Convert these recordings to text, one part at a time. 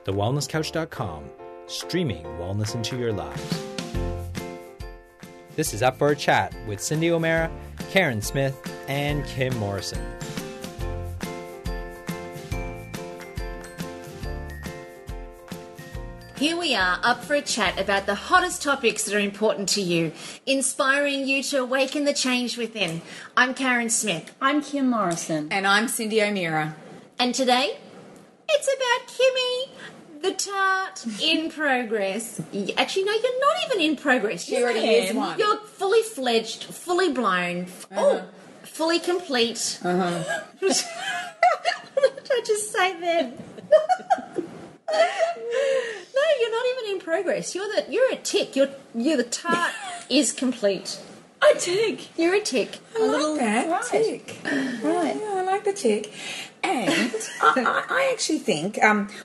thewellnesscouch.com, streaming wellness into your lives. This is Up for a Chat with Cyndi O'Meara, Carren Smith, and Kim Morrison. Here we are, up for a chat about the hottest topics that are important to you, inspiring you to awaken the change within. I'm Carren Smith. I'm Kim Morrison. And I'm Cyndi O'Meara. And today, it's about Kimmy, the tart in progress. Actually, no, you're not even in progress. She already is one. You're fully fledged, fully blown, fully complete. What did I just say then? No, you're not even in progress. You're a tick. You're the tart is complete. A tick. You're a tick. I like that. Right. Tick. Right. Yeah, I like the tick. And I actually think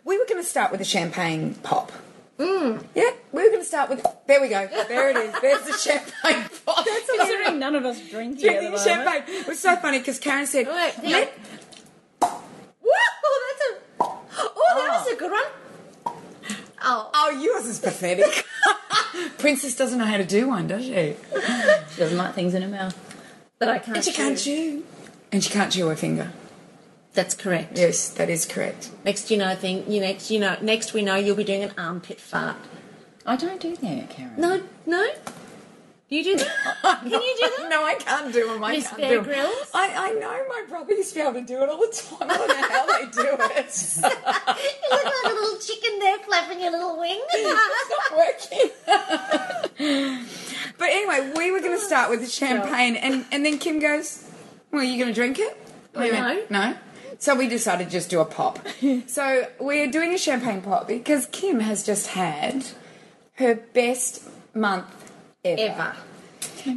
we were going to start with a champagne pop. Yeah, we were going to start with... There we go. There it is. There's the champagne pop. That's considering none of us drink here at the champagne. It was so funny because Carren said... That was a good one. Oh, yours is pathetic. Princess doesn't know how to do one, does she? She doesn't like things in her mouth But I can't. And she can't chew. And she can't chew her finger. That's correct. Yes, that is correct. Next we know you'll be doing an armpit fart. I don't do that, Carren. No. You do that? Can you do that? No, I can't do them. Miss Bear Grylls? I know my brother used to be able to do it all the time. I don't know how they do it. You look like a little chicken there flapping your little wings. It's not working. But anyway, we were going to start with the champagne, and then Kim goes, well, are you going to drink it? No. So we decided to just do a pop. So we're doing a champagne pop because Kim has just had her best month ever.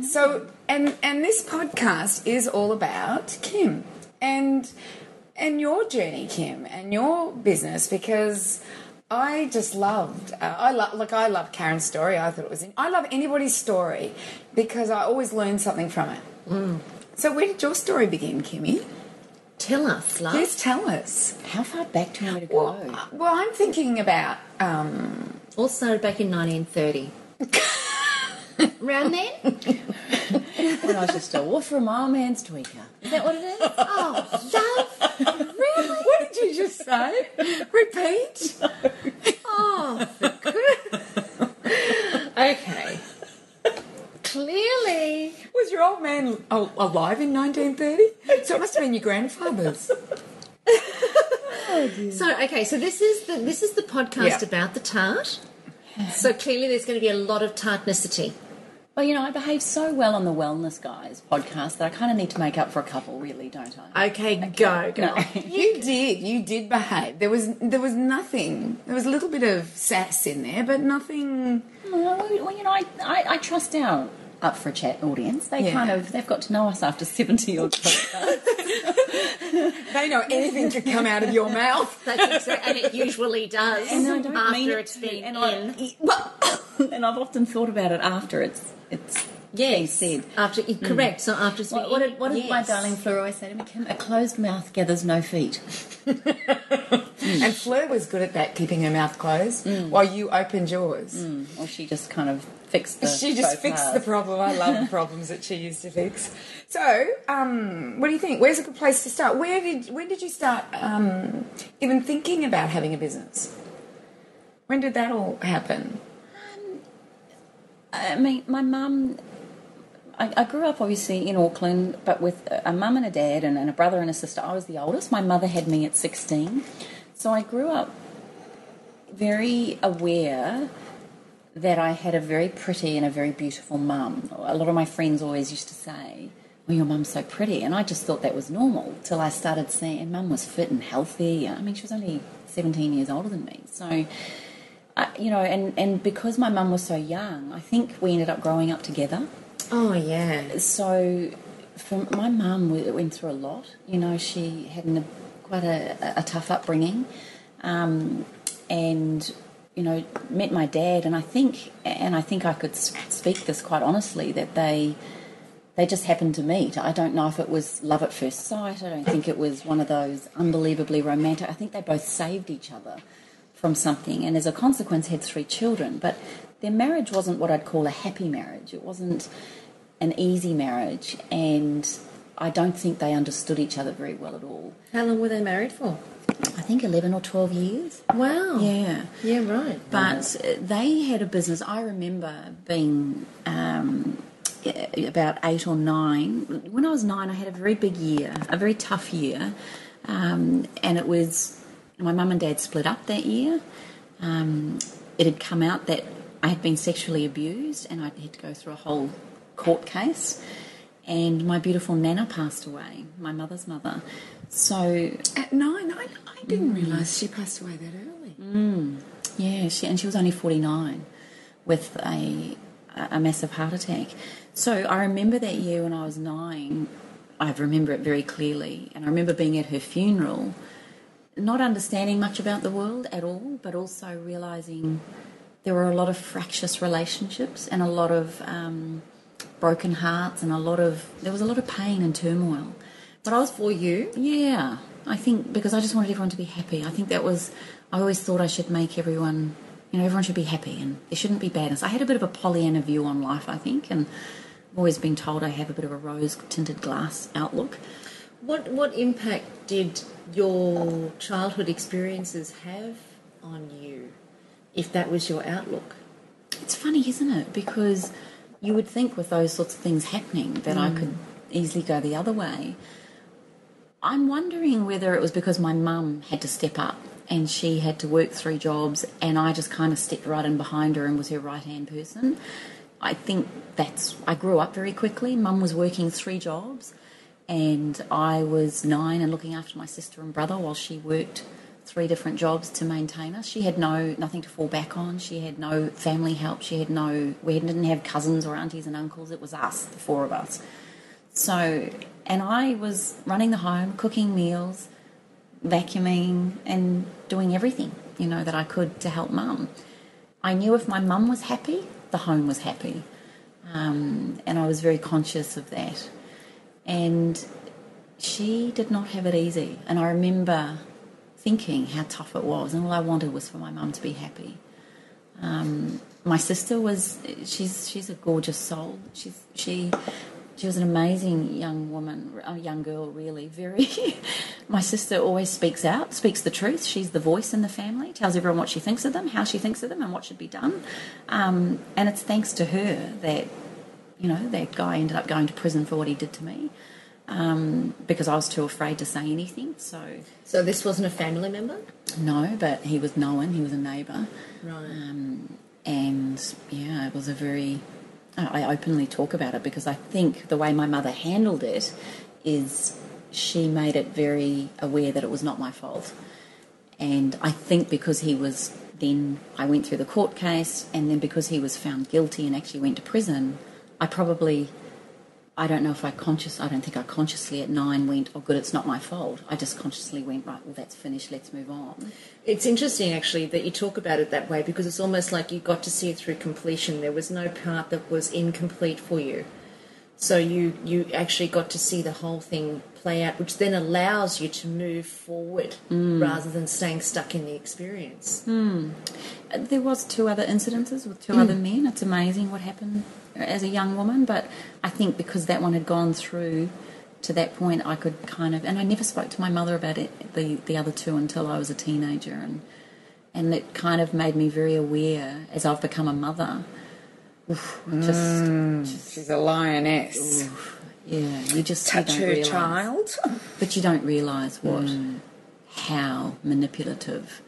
So, and this podcast is all about Kim and your journey, Kim, and your business, because I just loved. I love Carren's story. I thought it was. I love anybody's story because I always learn something from it. So, where did your story begin, Kimmy? Tell us, love. Yes, tell us. How far back do you want me to go? Well, I'm thinking about. All started back in 1930. Round then? When I was just a wolf from my man's tweaker. Is that what it is? Oh, love. Really? What did you just say? Repeat? Oh, for goodness. Okay. Clearly. Was your old man alive in 1930? So it must have been your grandfather's. So this is the podcast about the tart. So clearly there's going to be a lot of tartnicity. Well, I behave so well on the Wellness Guys podcast that I kind of need to make up for a couple, really, don't I? Okay, go. No. You did behave. There was nothing. There was a little bit of sass in there, but nothing. Well, I trust our Up for a Chat audience. They've got to know us after 70 odd podcasts. They know anything could come out of your mouth. That's exactly, and it usually does. And I don't after mean it's been and in. And I've often thought about it after it's being said. After correct. So after it's been what did my darling Fleur always say to me? Kim, a closed mouth gathers no feet. And Fleur was good at that, keeping her mouth closed while you opened yours. Well, she just kind of fixed the the problem. I love the problems that she used to fix. So, what do you think? Where's a good place to start? When did you start even thinking about having a business? When did that all happen? I mean, my mum... I grew up, obviously, in Auckland, but with a mum and a dad and a brother and a sister. I was the oldest. My mother had me at 16. So I grew up very aware that I had a very pretty and a very beautiful mum. A lot of my friends always used to say, well, your mum's so pretty. And I just thought that was normal till I started seeing... And mum was fit and healthy. I mean, she was only 17 years older than me. So... and because my mum was so young, I think we ended up growing up together. Oh, yeah. So my mum went through a lot. She had quite a tough upbringing and, met my dad. And I think I could speak this quite honestly, that they just happened to meet. I don't know if it was love at first sight. I don't think it was one of those unbelievably romantic. I think they both saved each other from something, and as a consequence had 3 children. But their marriage wasn't what I'd call a happy marriage. It wasn't an easy marriage, and I don't think they understood each other very well at all. How long were they married for? I think 11 or 12 years. Wow. Yeah. Yeah, right. But they had a business. I remember being about 8 or 9. When I was 9, I had a very big year, a very tough year. And it was, my mum and dad split up that year. It had come out that I had been sexually abused, and I had to go through a whole court case. And my beautiful Nana passed away, my mother's mother. So at 9, I didn't realise she passed away that early. Yeah, she was only 49 with a massive heart attack. So I remember that year when I was 9. I remember it very clearly, and I remember being at her funeral, not understanding much about the world at all, but also realising there were a lot of fractious relationships and a lot of broken hearts, and there was a lot of pain and turmoil. But I was for you? Yeah, I think because I just wanted everyone to be happy. I think I always thought I should make everyone, everyone should be happy and there shouldn't be badness. I had a bit of a Pollyanna view on life, I think, and I've always been told I have a bit of a rose-tinted glass outlook. What impact did your childhood experiences have on you, if that was your outlook? It's funny, isn't it? Because you would think with those sorts of things happening that I could easily go the other way. I'm wondering whether it was because my mum had to step up and she had to work 3 jobs, and I just kind of stepped right in behind her and was her right-hand person. I think I grew up very quickly. Mum was working 3 jobs, and I was 9 and looking after my sister and brother while she worked 3 different jobs to maintain us. She had nothing to fall back on. She had no family help. We didn't have cousins or aunties and uncles. It was us, the 4 of us. So, and I was running the home, cooking meals, vacuuming, and doing everything, that I could to help Mum. I knew if my mum was happy, the home was happy. And I was very conscious of that. And she did not have it easy. And I remember thinking how tough it was, and all I wanted was for my mum to be happy. My sister she's a gorgeous soul. She was an amazing young girl, really. My sister always speaks the truth. She's the voice in the family, tells everyone what she thinks of them, how she thinks of them, and what should be done. And it's thanks to her that, that guy ended up going to prison for what he did to me, because I was too afraid to say anything. So this wasn't a family member? No, but he was known. He was a neighbour. Right. And, yeah, it was I openly talk about it because I think the way my mother handled it is she made it very aware that it was not my fault. And I think because I went through the court case, and then because he was found guilty and actually went to prison, I don't think I consciously at 9 went, oh good, it's not my fault. I just consciously went, right, well that's finished, let's move on. It's interesting actually that you talk about it that way, because it's almost like you got to see it through completion. There was no part that was incomplete for you. So you actually got to see the whole thing play out, which then allows you to move forward rather than staying stuck in the experience. There was 2 other incidences with 2 other men. It's amazing what happened as a young woman, but I think because that one had gone through to that point, I could and I never spoke to my mother about it, the other 2, until I was a teenager, and it kind of made me very aware as I've become a mother. She's a lioness. Yeah, you touch her realise, child, but you don't realise how manipulative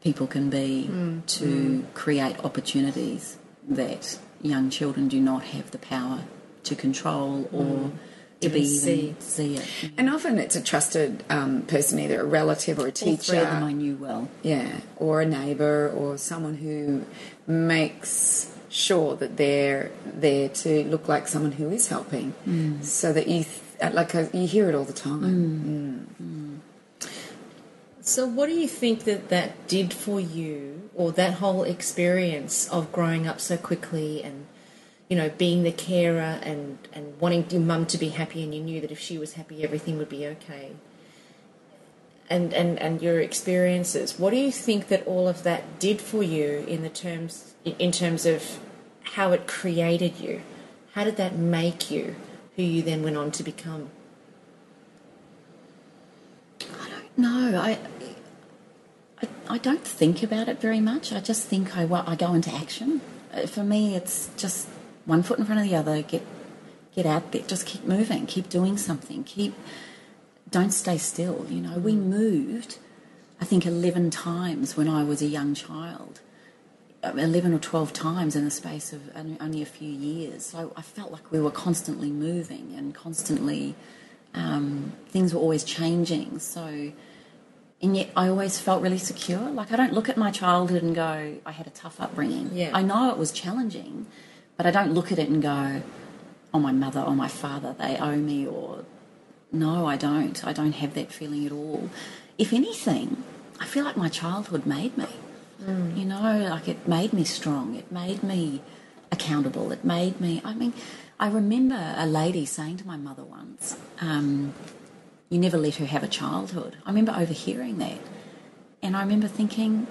people can be to create opportunities that young children do not have the power to control or to see it. And often it's a trusted person, either a relative or a teacher. All 3 of them I knew well. Yeah, or a neighbour or someone who makes sure that they're there to look like someone who is helping, so that you hear it all the time. So what do you think that did for you, or that whole experience of growing up so quickly and, being the carer and wanting your mum to be happy, and you knew that if she was happy everything would be okay? and your experiences, what do you think that all of that did for you in terms of how it created you? How did that make you who you then went on to become? I don't know. I don't think about it very much. I just think I go into action. For me, it's just one foot in front of the other. Get out there. Just keep moving. Keep doing something. Don't stay still. You know, we moved, I think, 11 times when I was a young child. 11 or 12 times in the space of only a few years. So I felt like we were constantly moving and constantly things were always changing. So, and yet I always felt really secure. Like I don't look at my childhood and go, I had a tough upbringing. Yeah. I know it was challenging, but I don't look at it and go, oh, my mother or my father, they owe me, or no, I don't. I don't have that feeling at all. If anything, I feel like my childhood made me. You know, like it made me strong. It made me accountable. It made me... I mean, I remember a lady saying to my mother once, you never let her have a childhood. I remember overhearing that. And I remember thinking,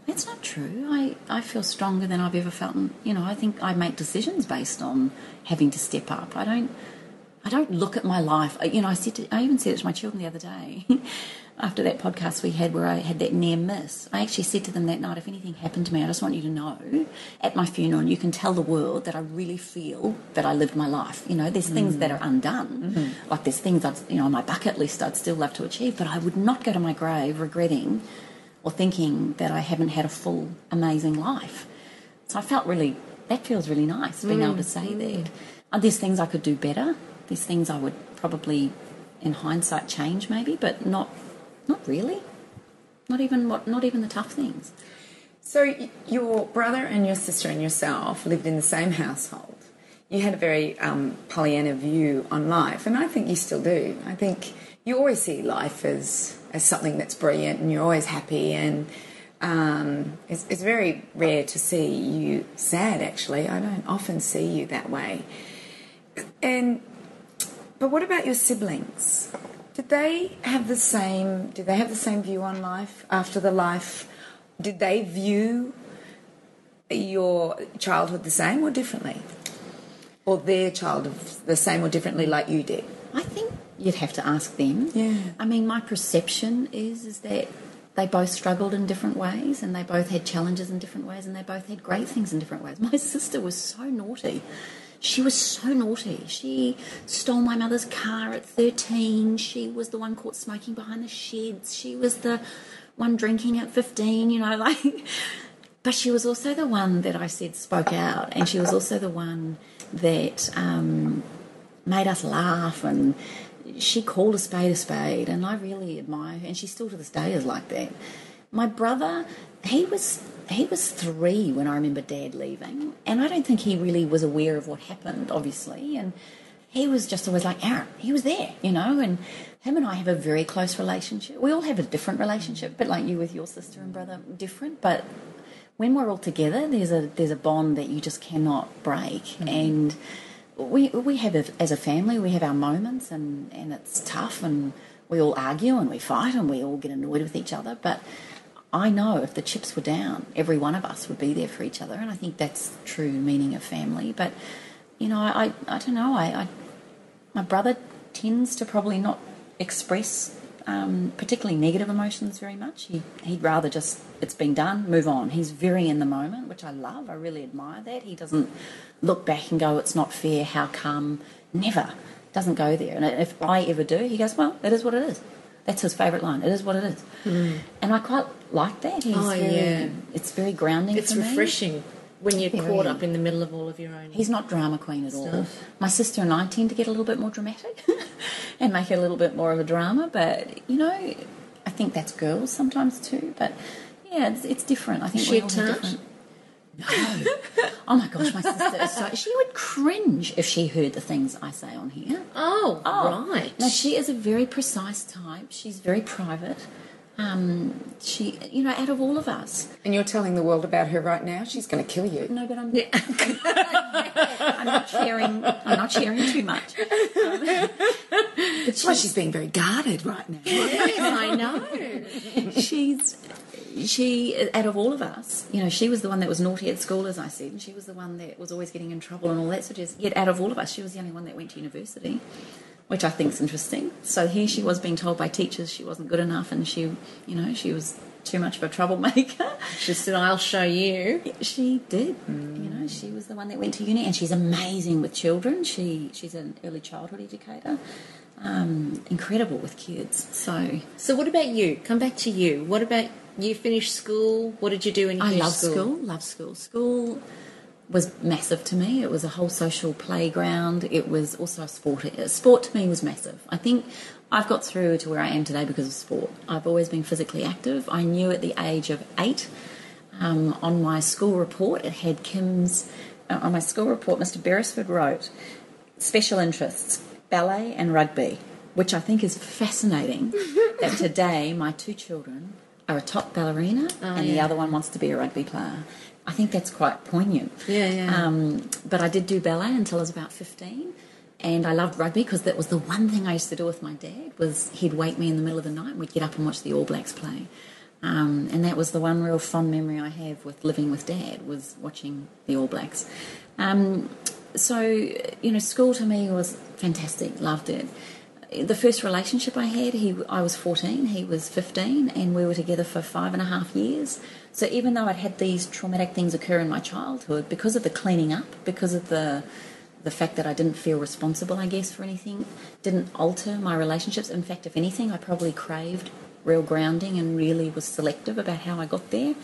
that's not true. I feel stronger than I've ever felt. And, you know, I think I make decisions based on having to step up. I don't look at my life. You know, I even said it to my children the other day. After that podcast we had where I had that near miss, I actually said to them that night, if anything happened to me, I just want you to know at my funeral, you can tell the world that I really feel that I lived my life. You know, there's things that are undone, like there's things on my bucket list I'd still love to achieve, but I would not go to my grave regretting or thinking that I haven't had a full, amazing life. So I felt that feels really nice, being able to say that. And there's things I could do better. There's things I would probably, in hindsight, change maybe, but not really. Not even the tough things. So your brother and your sister and yourself lived in the same household. You had a very Pollyanna view on life, and I think you still do. I think you always see life as something that's brilliant, and you're always happy, and it's very rare to see you sad, actually. I don't often see you that way. But what about your siblings? Did they have the same view on life after the life? Did they view your childhood the same or differently? Or their childhood the same or differently like you did? I think you'd have to ask them. Yeah. I mean, my perception is that they both struggled in different ways, and they both had challenges in different ways, and they both had great things in different ways. My sister was so naughty. She was so naughty. She stole my mother's car at 13. She was the one caught smoking behind the sheds. She was the one drinking at 15, you know, like... But she was also the one that I said spoke out, and she was also the one that made us laugh, and she called a spade, and I really admire her, and she still to this day is like that. My brother, he was 3 when I remember Dad leaving, and I don't think he really was aware of what happened, obviously, and he was just always like, Aaron, he was there, you know, and him and I have a very close relationship. We all have a different relationship, but like you with your sister and brother, different, but when we're all together, there's a bond that you just cannot break, and we have, as a family, we have our moments, and it's tough, and we all argue, and we fight, and we all get annoyed with each other, but I know if the chips were down, every one of us would be there for each other, and I think that's the true meaning of family. But, you know, I don't know, my brother tends to probably not express particularly negative emotions very much. He'd rather just, it's been done, move on. He's very in the moment, which I love. I really admire that. He doesn't look back and go, it's not fair, how come? Never. Doesn't go there. And if I ever do, he goes, well, it is what it is. That's his favourite line. It is what it is. And I quite like that. It's very grounding it's for me. It's refreshing when you're caught up in the middle of all of your own. He's not drama queen at all. Stuff. My sister and I tend to get a little bit more dramatic and make it a little bit more of a drama, but, you know, I think that's girls sometimes too, but, yeah, it's different. I think she we all have different... No. Oh, my gosh, my sister is so... She would cringe if she heard the things I say on here. Oh, right. No, she is a very precise type. She's very private. She, you know, out of all of us. And you're telling the world about her right now? She's going to kill you. No, but I'm not sharing too much. That's why she's being very guarded right now. Yes, I know. She, out of all of us, she was the one that was naughty at school, as I said, and she was the one that was always getting in trouble and all that sort of stuff. Yet out of all of us, she was the only one that went to university, which I think is interesting. So here she was being told by teachers she wasn't good enough, and she was too much of a troublemaker. She said, I'll show you. She did. She was the one that went to uni, and she's amazing with children. She's an early childhood educator. Incredible with kids. So what about you? Come back to you. What about you? Finished school? What did you do when you finished school? Love school. School was massive to me. It was a whole social playground. It was also a sport. Sport to me was massive. I think I've got through to where I am today because of sport. I've always been physically active. I knew at the age of 8, on my school report, it had Kim's... on my school report, Mr. Beresford wrote, special interests, ballet and rugby, which I think is fascinating that today my 2 children are a top ballerina the other one wants to be a rugby player. I think that's quite poignant. Yeah. But I did do ballet until I was about 15, and I loved rugby because that was the one thing I used to do with my dad. Was he'd wake me in the middle of the night and we'd get up and watch the All Blacks play. And that was the one real fond memory I have with living with Dad, was watching the All Blacks. School to me was fantastic, loved it. The first relationship I had, I was 14, he was 15, and we were together for 5.5 years. So even though I'd had these traumatic things occur in my childhood, because of the cleaning up, because of the fact that I didn't feel responsible, I guess, for anything, didn't alter my relationships. In fact, if anything, I probably craved real grounding and really was selective about how I got there.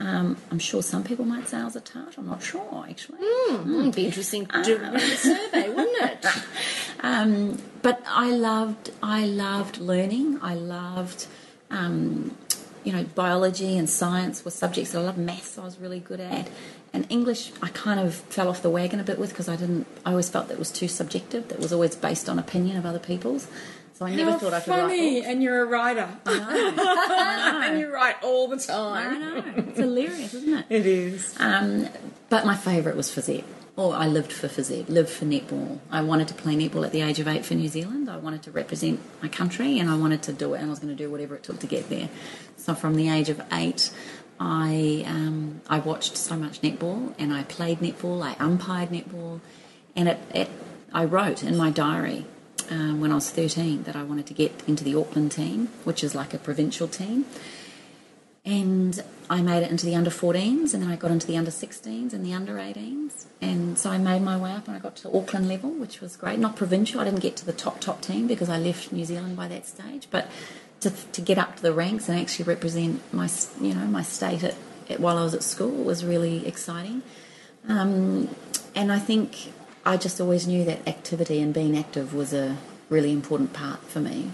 I'm sure some people might say I was a tart. I'm not sure, actually. It'd be interesting to do a survey, wouldn't it? But I loved learning. I loved, biology and science were subjects that I loved. Maths I was really good at. And English I kind of fell off the wagon a bit with because I always felt that was too subjective. That was always based on opinion of other people's. So I never thought I could write books. And you're a writer. I know. And you write all the time. I know. It's hilarious, isn't it? It is. But my favourite was phys ed. I lived for phys ed, lived for netball. I wanted to play netball at the age of 8 for New Zealand. I wanted to represent my country, and I wanted to do it, and I was going to do whatever it took to get there. So from the age of 8, I watched so much netball, and I played netball, I umpired netball, and I wrote in my diary when I was 13 that I wanted to get into the Auckland team, which is like a provincial team. And I made it into the under-14s, and then I got into the under-16s and the under-18s. And so I made my way up, and I got to the Auckland level, which was great. Not provincial. I didn't get to the top team because I left New Zealand by that stage. But to get up to the ranks and actually represent my state while I was at school was really exciting. And I think I just always knew that activity and being active was a really important part for me.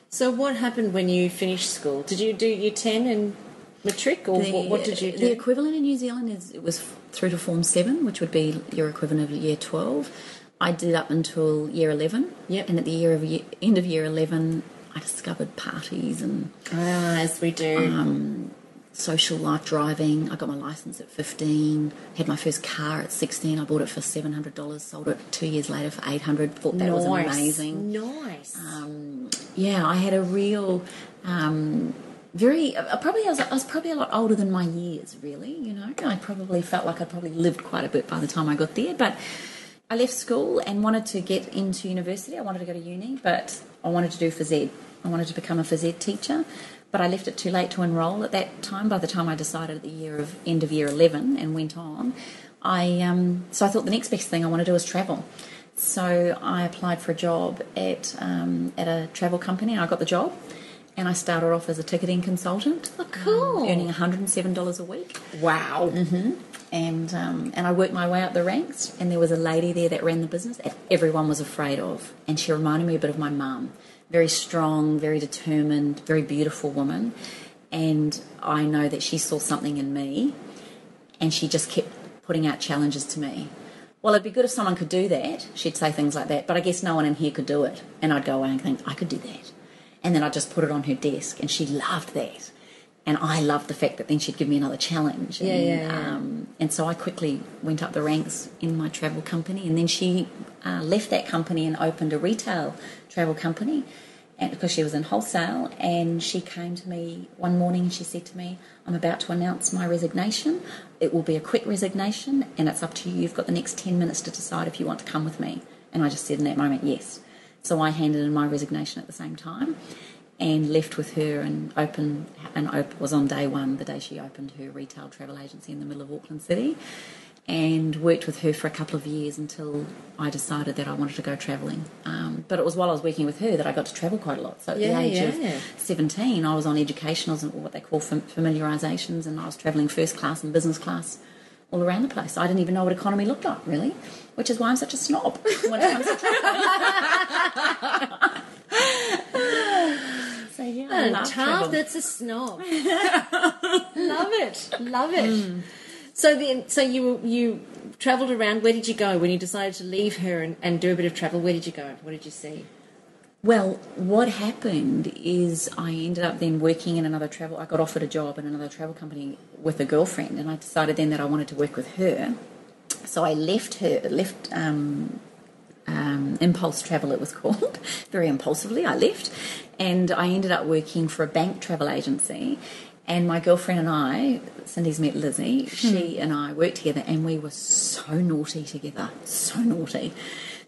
So what happened when you finished school? Did you do year 10 and matric, or what did you do? The equivalent in New Zealand was through to Form 7, which would be your equivalent of year 12. I did up until year 11. Yep. And at the end of year 11, I discovered parties and... as we do. Social life, driving. I got my licence at 15, had my first car at 16. I bought it for $700, sold it 2 years later for $800. Thought that was amazing. Nice. I had a real... I was probably a lot older than my years, really, I probably felt like I'd probably lived quite a bit by the time I got there, but I left school and wanted to get into university. I wanted to go to uni, but I wanted to do phys ed. I wanted to become a phys ed teacher, but I left it too late to enrol at that time. By the time I decided at the end of year 11 and went on, so I thought the next best thing I want to do is travel. So I applied for a job at a travel company, and I got the job. And I started off as a ticketing consultant. Oh, cool. Earning $107 a week. Wow. Mm-hmm. And I worked my way up the ranks, and there was a lady there that ran the business that everyone was afraid of. And she reminded me a bit of my mum. Very strong, very determined, very beautiful woman. And I know that she saw something in me, and she just kept putting out challenges to me. Well, it'd be good if someone could do that. She'd say things like that, but I guess no one in here could do it. And I'd go away and think, I could do that. And then I just put it on her desk, and she loved that. And I loved the fact that then she'd give me another challenge. And so I quickly went up the ranks in my travel company. And then she left that company and opened a retail travel company, and because she was in wholesale. And she came to me one morning and she said to me, I'm about to announce my resignation. It will be a quick resignation and it's up to you. You've got the next 10 minutes to decide if you want to come with me. And I just said in that moment, yes. So I handed in my resignation at the same time and left with her and was on day one, the day she opened her retail travel agency in the middle of Auckland City, and worked with her for a couple of years until I decided that I wanted to go travelling. But it was while I was working with her that I got to travel quite a lot. So at the age of 17, I was on educationals and what they call familiarisations, and I was travelling first class and business class all around the place. I didn't even know what economy looked like, really, which is why I'm such a snob when it comes to travelling. So yeah, I love travel. That's a snob. Love it. So you travelled around. Where did you go when you decided to leave her and do a bit of travel? Where did you go? What did you see? Well, what happened is I ended up then working in another travel. I got offered a job in another travel company with a girlfriend, and I decided then that I wanted to work with her. So I left Impulse Travel, it was called. Very impulsively, I left, and I ended up working for a bank travel agency. And my girlfriend and I, Cindy's met Lizzie, she and I worked together, and we were so naughty together, so naughty.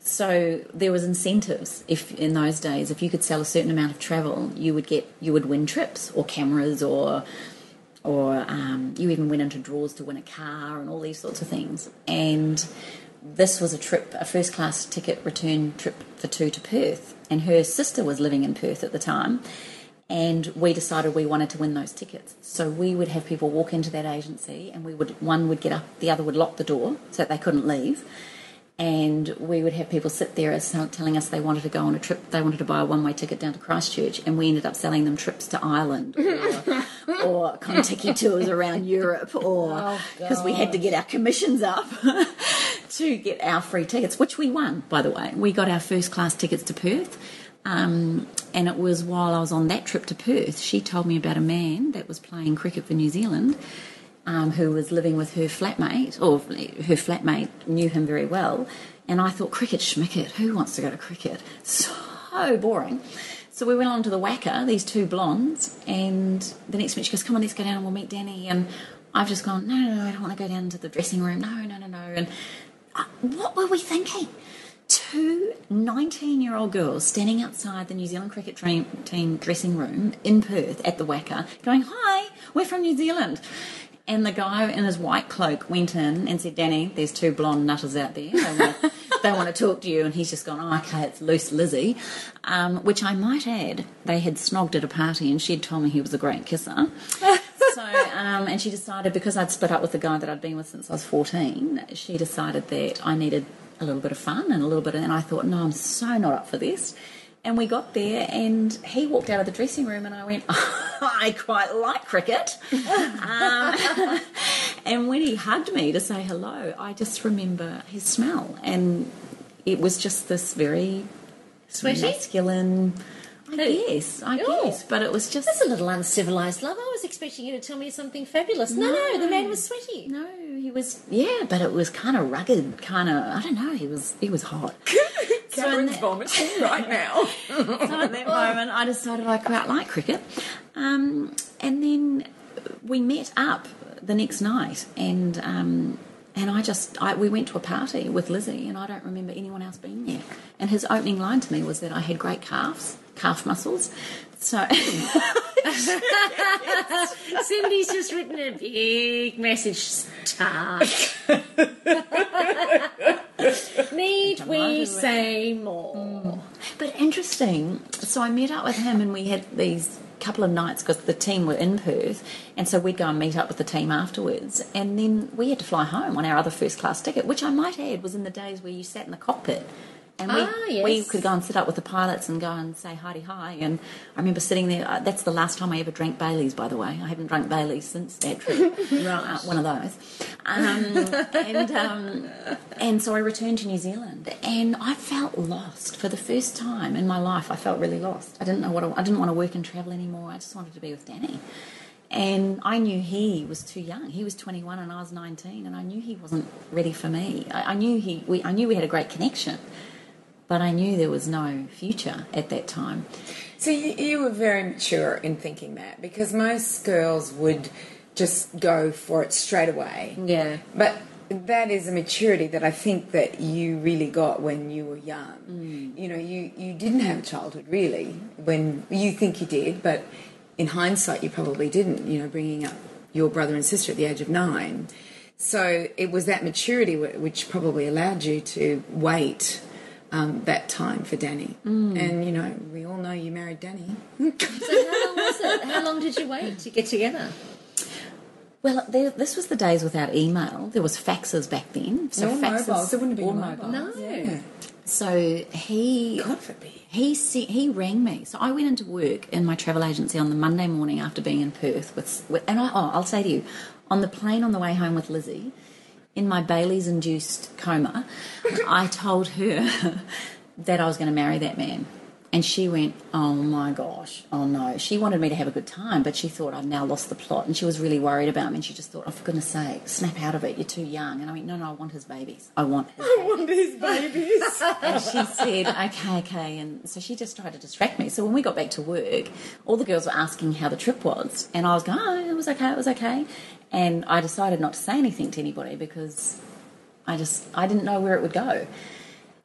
So there was incentives. If in those days, if you could sell a certain amount of travel, you would win trips or cameras, or you even went into draws to win a car and all these sorts of things. And this was a first class ticket return trip for two to Perth, and her sister was living in Perth at the time. And we decided we wanted to win those tickets. So we would have people walk into that agency, and one would get up, the other would lock the door so that they couldn't leave. And we would have people sit there telling us they wanted to go on a trip, they wanted to buy a one-way ticket down to Christchurch, and we ended up selling them trips to Ireland or Contiki tours around Europe, or because we had to get our commissions up to get our free tickets, which we won, by the way. We got our first-class tickets to Perth. And it was while I was on that trip to Perth, she told me about a man that was playing cricket for New Zealand, who was living with her flatmate, or her flatmate knew him very well. And I thought, cricket schmicket, who wants to go to cricket? So boring. So we went on to the Wacker, these two blondes, and the next minute she goes, come on, let's go down and we'll meet Danny. And I've just gone, no, I don't want to go down to the dressing room. No. And what were we thinking? Two 19-year-old girls standing outside the New Zealand cricket team dressing room in Perth at the Wacker going, hi, we're from New Zealand. And the guy in his white cloak went in and said, Danny, there's two blonde nutters out there. They want to talk to you. And he's just gone, oh, okay, it's loose Lizzie. Which I might add, they had snogged at a party and she'd told me he was a great kisser. So, and she decided, because I'd split up with the guy that I'd been with since I was 14, she decided that I needed a little bit of fun and I thought, no, I'm so not up for this. And we got there, and he walked out of the dressing room, and I went, I quite like cricket. And when he hugged me to say hello, I just remember his smell, and it was just this very sweaty, masculine. I guess, but it was just... That's a little uncivilised love. I was expecting you to tell me something fabulous. No, the man was sweaty. No, he was... Yeah, but it was kind of rugged, I don't know, he was hot. Karen's vomiting right now. So at that moment, I decided I quite like cricket. And then we met up the next night, and we went to a party with Lizzie, and I don't remember anyone else being there. And his opening line to me was that I had great calf muscles. So Cindy's just written a big message. Star. Need we say more? But interesting. So I met up with him, and we had these couple of nights because the team were in Perth, and so we'd go and meet up with the team afterwards, and then we had to fly home on our other first class ticket, which I might add was in the days where you sat in the cockpit. And we could go and sit up with the pilots and go and say hi. And I remember sitting there. That's the last time I ever drank Baileys, by the way. I haven't drunk Baileys since that trip. Right. One of those. And so I returned to New Zealand, and I felt lost for the first time in my life. I felt really lost. I didn't want to work and travel anymore. I just wanted to be with Danny. And I knew he was too young. He was 21 and I was 19, and I knew he wasn't ready for me. I knew we had a great connection, but I knew there was no future at that time. So you were very mature in thinking that, because most girls would just go for it straight away. Yeah. But that is a maturity that I think that you really got when you were young. You know, you didn't have a childhood, really, when you think you did, but in hindsight you probably didn't, you know, bringing up your brother and sister at the age of 9. So it was that maturity which probably allowed you to wait that time for Danny. And, you know, we all know you married Danny. So how long was it? How long did you wait to get together? Well, this was the days without email. There was faxes back then. So No faxes, mobiles. There wouldn't have been or mobiles. No. Yeah. So he... God forbid. He rang me. So I went into work in my travel agency on the Monday morning after being in Perth and I'll say to you, on the plane on the way home with Lizzie, in my Bailey's-induced coma, I told her that I was going to marry that man. And she went, oh my gosh, oh no. She wanted me to have a good time, but she thought I'd now lost the plot, and she was really worried about me, and she just thought, oh, for goodness sake, snap out of it, you're too young. And I went, no, I want his babies. I want his babies. And she said, okay. And so she just tried to distract me. So when we got back to work, all the girls were asking how the trip was, and I was going, oh, it was okay. And I decided not to say anything to anybody because I didn't know where it would go.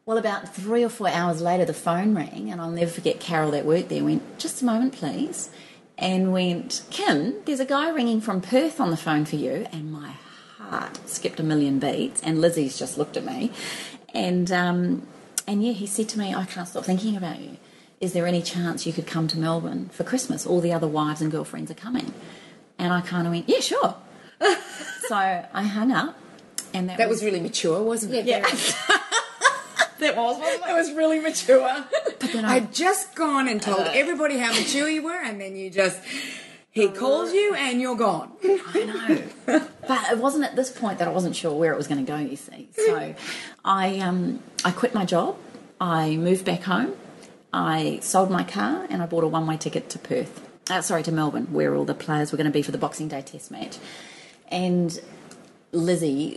Well, about 3 or 4 hours later, the phone rang, and I'll never forget Carol that worked there went, just a moment, please, and went, Kim, there's a guy ringing from Perth on the phone for you, and my heart skipped a million beats, and Lizzie's just looked at me, and yeah, he said to me, I can't stop thinking about you. Is there any chance you could come to Melbourne for Christmas? All the other wives and girlfriends are coming. And I kind of went, yeah, sure. So I hung up, and that was really mature, wasn't it? Yeah. That was really mature. But then I'd just gone and told everybody how mature you were, and then he calls you and you're gone. I know. But it wasn't at this point that I wasn't sure where it was going to go, you see. So I quit my job, I moved back home, I sold my car, and I bought a one-way ticket to to Melbourne, where all the players were going to be for the Boxing Day Test match. And Lizzie,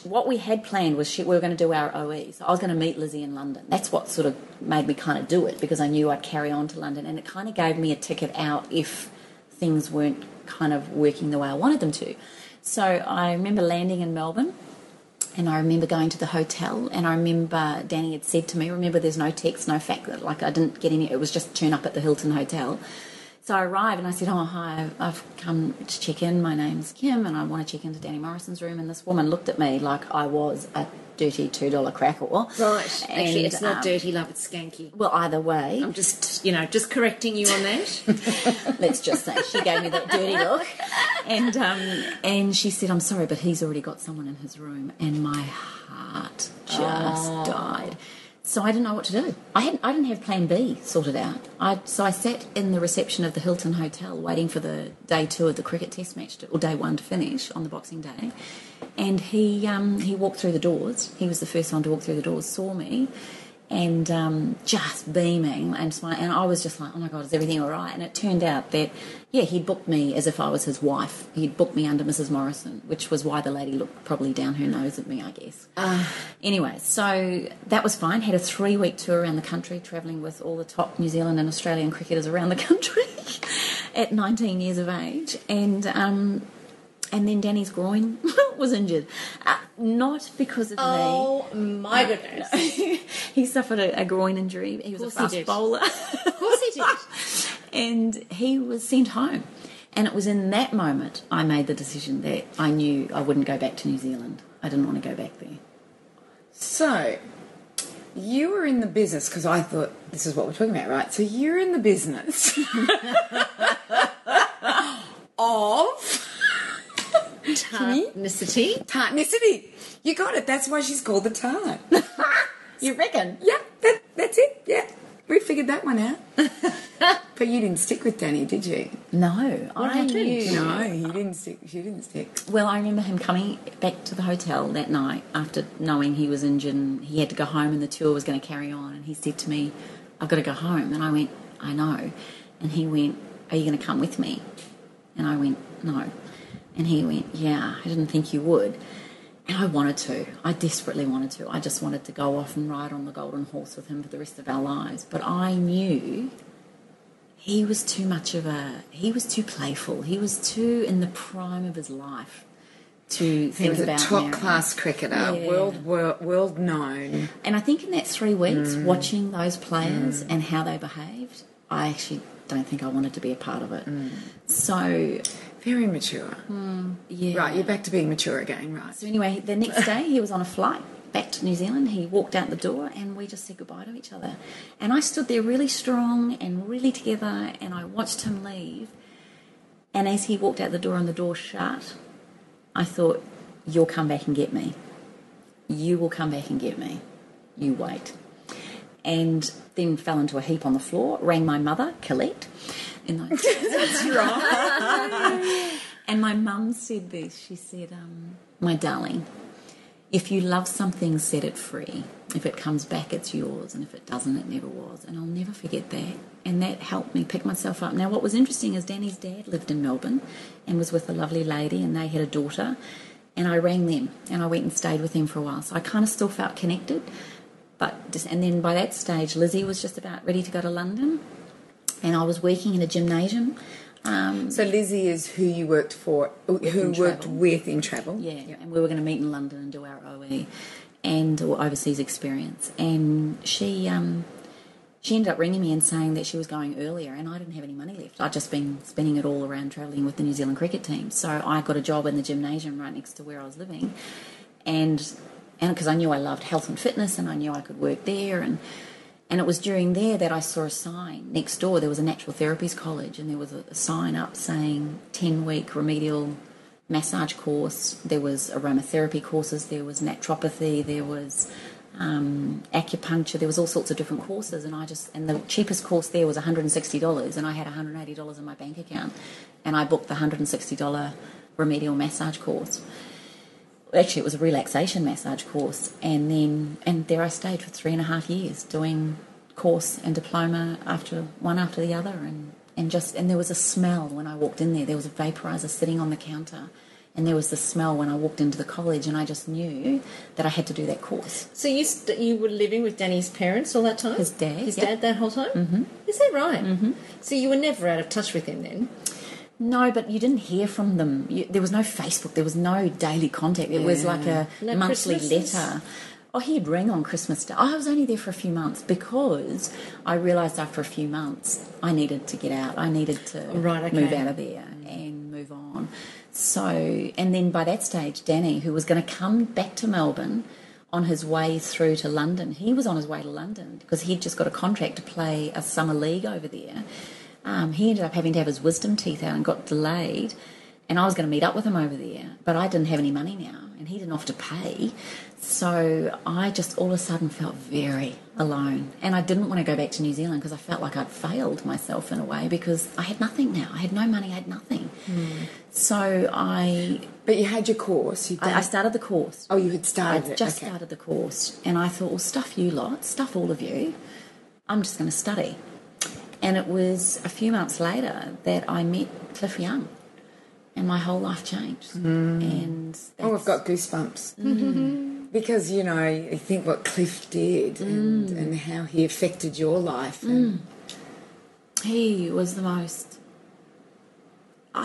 what we had planned was we were going to do our OE. So I was going to meet Lizzie in London. That's what sort of made me kind of do it, because I knew I'd carry on to London, and it kind of gave me a ticket out if things weren't kind of working the way I wanted them to. So I remember landing in Melbourne, and I remember going to the hotel, and I remember Danny had said to me, remember there's no text, no fact, like I didn't get any, it was just turn up at the Hilton Hotel. So I arrived and I said, oh, hi, I've come to check in. My name's Kim and I want to check into Danny Morrison's room. And this woman looked at me like I was a dirty $2 crack whore. Right. Actually, it's not dirty, love, it's skanky. Well, either way. I'm just correcting you on that. Let's just say she gave me that dirty look. And she said, I'm sorry, but he's already got someone in his room. And my heart just died. So I didn't know what to do. I didn't have plan B sorted out. So I sat in the reception of the Hilton Hotel waiting for the day 2 of the cricket test match, or day 1 to finish on the Boxing Day. And he walked through the doors. He was the first one to walk through the doors, saw me, and just beaming and smiling. And I was just like, oh my God, is everything all right? And it turned out that, yeah, he'd booked me as if I was his wife. He'd booked me under Mrs. Morrison, which was why the lady looked probably down her nose at me, I guess. Anyway, so that was fine. Had a 3-week tour around the country, travelling with all the top New Zealand and Australian cricketers around the country at 19 years of age. And then Danny's groin was injured. Not because of me. Oh, my goodness. No. He suffered a groin injury. He was a fast bowler. Of course he did. And he was sent home. And it was in that moment I made the decision that I knew I wouldn't go back to New Zealand. I didn't want to go back there. So, you were in the business, because I thought this is what we're talking about, right? So you're in the business of... Tartnicity. You got it. That's why she's called the Tart. You reckon? Yeah, that's it. Yeah. We figured that one out. But you didn't stick with Danny, did you? No. I knew. No, he didn't stick. She didn't stick. Well, I remember him coming back to the hotel that night after knowing he was injured and he had to go home and the tour was going to carry on. And he said to me, I've got to go home. And I went, I know. And he went, are you going to come with me? And I went, no. And he went, yeah, I didn't think you would. And I wanted to. I desperately wanted to. I just wanted to go off and ride on the golden horse with him for the rest of our lives. But I knew he was too playful. He was too in the prime of his life to think he was about a top marriage. class cricketer, Yeah. world known. And I think in that 3 weeks, watching those players and how they behaved, I actually don't think I wanted to be a part of it. So, very mature. yeah. Right, you're back to being mature again, right? So anyway, the next day he was on a flight back to New Zealand. He walked out the door and we just said goodbye to each other. And I stood there really strong and really together, and I watched him leave. And as he walked out the door and the door shut, I thought, you'll come back and get me. You will come back and get me. You wait. And then fell into a heap on the floor, rang my mother, Colette. In those That's right. And my mum said this. She said, my darling, if you love something, set it free. If it comes back, it's yours. And if it doesn't, it never was. And I'll never forget that. And that helped me pick myself up. Now, what was interesting is Danny's dad lived in Melbourne and was with a lovely lady, and they had a daughter. And I rang them, and I went and stayed with them for a while. So I kind of still felt connected. And then by that stage, Lizzie was just about ready to go to London. And I was working in a gymnasium. So Lizzie is who you worked for, who worked with in travel. Yeah, and we were going to meet in London and do our OE or overseas experience. And she ended up ringing me and saying that she was going earlier, and I didn't have any money left. I'd just been spending it all around travelling with the New Zealand cricket team. So I got a job in the gymnasium right next to where I was living. And because I knew I loved health and fitness and I knew I could work there, and it was during there that I saw a sign next door. There was a natural therapies college, and there was a sign up saying 10-week remedial massage course. There was aromatherapy courses, there was naturopathy, there was acupuncture, there was all sorts of different courses, and the cheapest course there was $160, and I had $180 in my bank account, and I booked the $160 remedial massage course. Actually, it was a relaxation massage course, and there I stayed for 3.5 years doing course and diploma one after the other, and there was a smell when I walked in there. There was a vaporizer sitting on the counter, and there was the smell when I walked into the college, and I just knew that I had to do that course. So you were living with Danny's parents all that time? His dad. His dad that whole time? Mm-hmm. Is that right? Mm-hmm. So you were never out of touch with him then? No, but you didn't hear from them. There was no Facebook. There was no daily contact. It was like a monthly letter. Oh, he'd ring on Christmas Day. I was only there for a few months because I realised after a few months I needed to get out. I needed to move out of there and move on. So, and then by that stage, Danny, who was going to come back to Melbourne on his way through to London, he was on his way to London because he'd just got a contract to play a summer league over there. He ended up having to have his wisdom teeth out and got delayed, and I was going to meet up with him over there, but I didn't have any money now, and he didn't have to pay, so I just all of a sudden felt very alone, and I didn't want to go back to New Zealand because I felt like I'd failed myself in a way because I had nothing now. I had no money, I had nothing. So But you had your course. I started the course. Oh, you had started I just started the course, and I thought, well, stuff you lot, stuff all of you, I'm just going to study. And it was a few months later that I met Cliff Young, and my whole life changed. And I've got goosebumps. Because, you think what Cliff did and how he affected your life. And he was the most...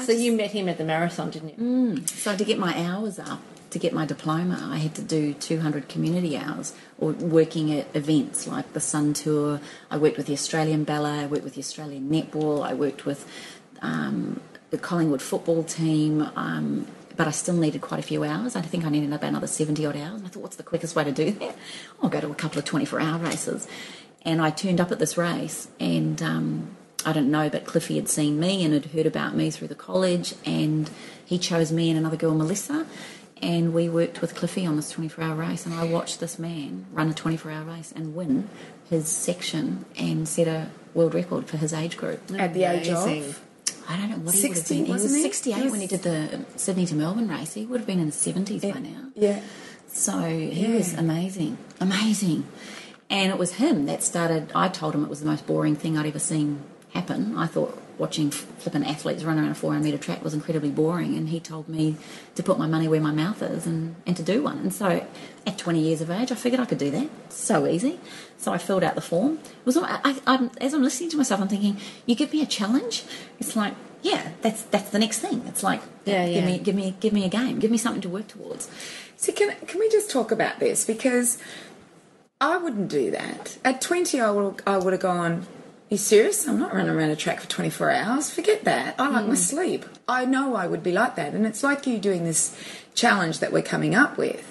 You met him at the marathon, didn't you? So to get my hours up, to get my diploma, I had to do 200 community hours or working at events like the Sun Tour. I worked with the Australian Ballet, I worked with the Australian Netball, I worked with the Collingwood football team, but I still needed quite a few hours. I think I needed about another 70-odd hours. And I thought, what's the quickest way to do that? I'll go to a couple of 24-hour races. And I turned up at this race, and I don't know, but Cliffy had seen me and had heard about me through the college, and he chose me and another girl, Melissa, and we worked with Cliffy on this 24-hour race, and I watched this man run a 24-hour race and win his section and set a world record for his age group. At the age of? I don't know what 60, he would have been. He was 68 when he did the Sydney to Melbourne race. He would have been in his 70s by now. Yeah. So he was amazing. Amazing. And it was him that started... I told him it was the most boring thing I'd ever seen happen. I thought watching flippant athletes run around a 400 metre track was incredibly boring, and he told me to put my money where my mouth is and to do one. And so at 20 years of age, I figured I could do that. So easy. So I filled out the form. It was, as I'm listening to myself, I'm thinking, you give me a challenge? It's like, yeah, that's the next thing. It's like, give me a game. Give me something to work towards. So can we just talk about this? Because I wouldn't do that. At 20, I would have gone, are you serious? I'm not running around a track for 24 hours. Forget that. I like my sleep. I know I would be like that. And it's like you doing this challenge that we're coming up with.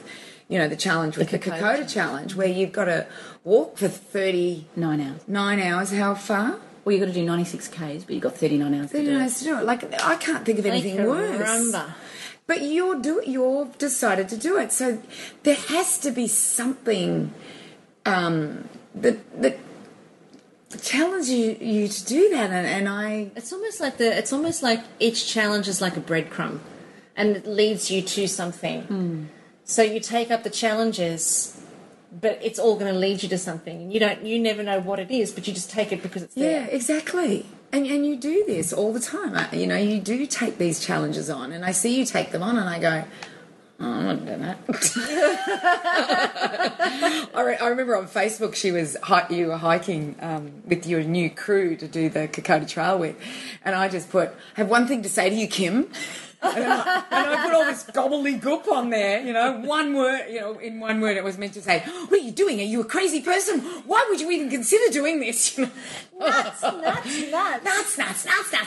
You know, the challenge with the Kokoda challenge, where you've got to walk for 39 hours. 9 hours. How far? Well, you've got to do 96 Ks, but you've got 39 hours to do it. 39 hours to do it. Like, I can't think of anything worse. But you've decided to do it. So there has to be something that challenges you to do that. And I... It's almost like each challenge is like a breadcrumb, and it leads you to something. So you take up the challenges, but it's all going to lead you to something. You never know what it is, but you just take it because it's there. Yeah, exactly. And you do this all the time. You know, you do take these challenges on, and I see you take them on, and I go, oh, I'm not doing that. I remember on Facebook you were hiking with your new crew to do the Kokoda Trail with, and I just put, I have one thing to say to you, Kim. And I put all this gobbledygook on there, you know, one word, you know, in one word it was meant to say, what are you doing? Are you a crazy person? Why would you even consider doing this? You know? Nuts.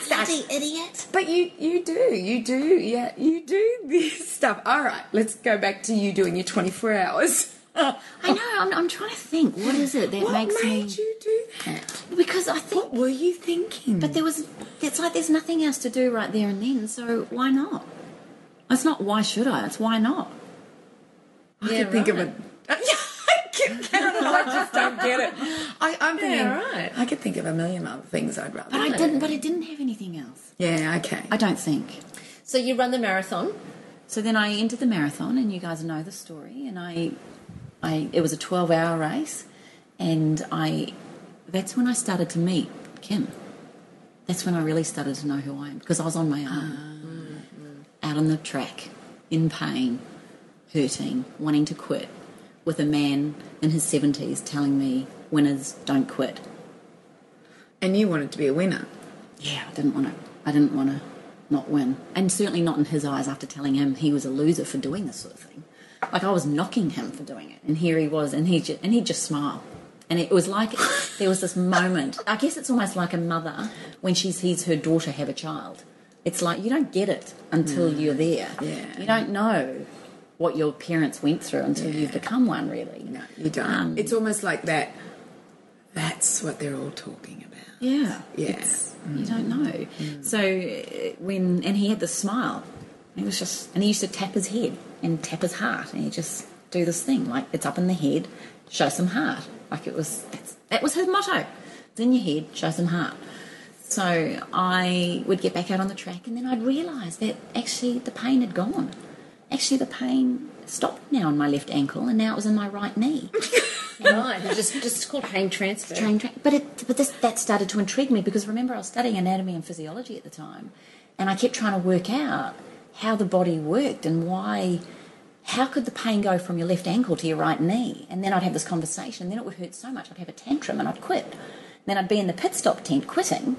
Bloody idiot. But you do this stuff. All right, let's go back to you doing your 24 hours. I know, I'm trying to think. What is it that makes me... What made you do that? Because I think... What were you thinking? But it's like there's nothing else to do right there and then, so why not? It's not why should I, it's why not. I could think of it. Carren and I just don't get it. I'm thinking, I could think of a million other things I'd rather do. But I didn't have anything else. Yeah, okay. I don't think. So you run the marathon. So then I entered the marathon, and you guys know the story, and it was a 12-hour race, and that's when I started to meet Kim. That's when I really started to know who I am, because I was on my own, out on the track, in pain, hurting, wanting to quit, with a man in his 70s telling me, winners don't quit. And you wanted to be a winner. Yeah, I didn't want to not win, and certainly not in his eyes after telling him he was a loser for doing this sort of thing. Like, I was knocking him for doing it, and here he was, and he'd just smile. And it was like there was this moment. I guess it's almost like a mother when she sees her daughter have a child. It's like you don't get it until you're there. Yeah. You don't know what your parents went through until you've become one, really. No, you don't. It's almost like that. That's what they're all talking about. Yeah. Yeah. You don't know. So and he had this smile. He used to tap his head and tap his heart, and he'd just do this thing, like, it's up in the head, show some heart. Like, that was his motto. It's in your head, show some heart. So I would get back out on the track, and then I'd realise that actually the pain had gone. Actually, the pain stopped now in my left ankle, and now it was in my right knee. Right, it's just called pain transfer. That started to intrigue me, because remember, I was studying anatomy and physiology at the time, and I kept trying to work out how the body worked and how could the pain go from your left ankle to your right knee? And then I'd have this conversation, and then it would hurt so much I'd have a tantrum and I'd quit. Then I'd be in the pit stop tent quitting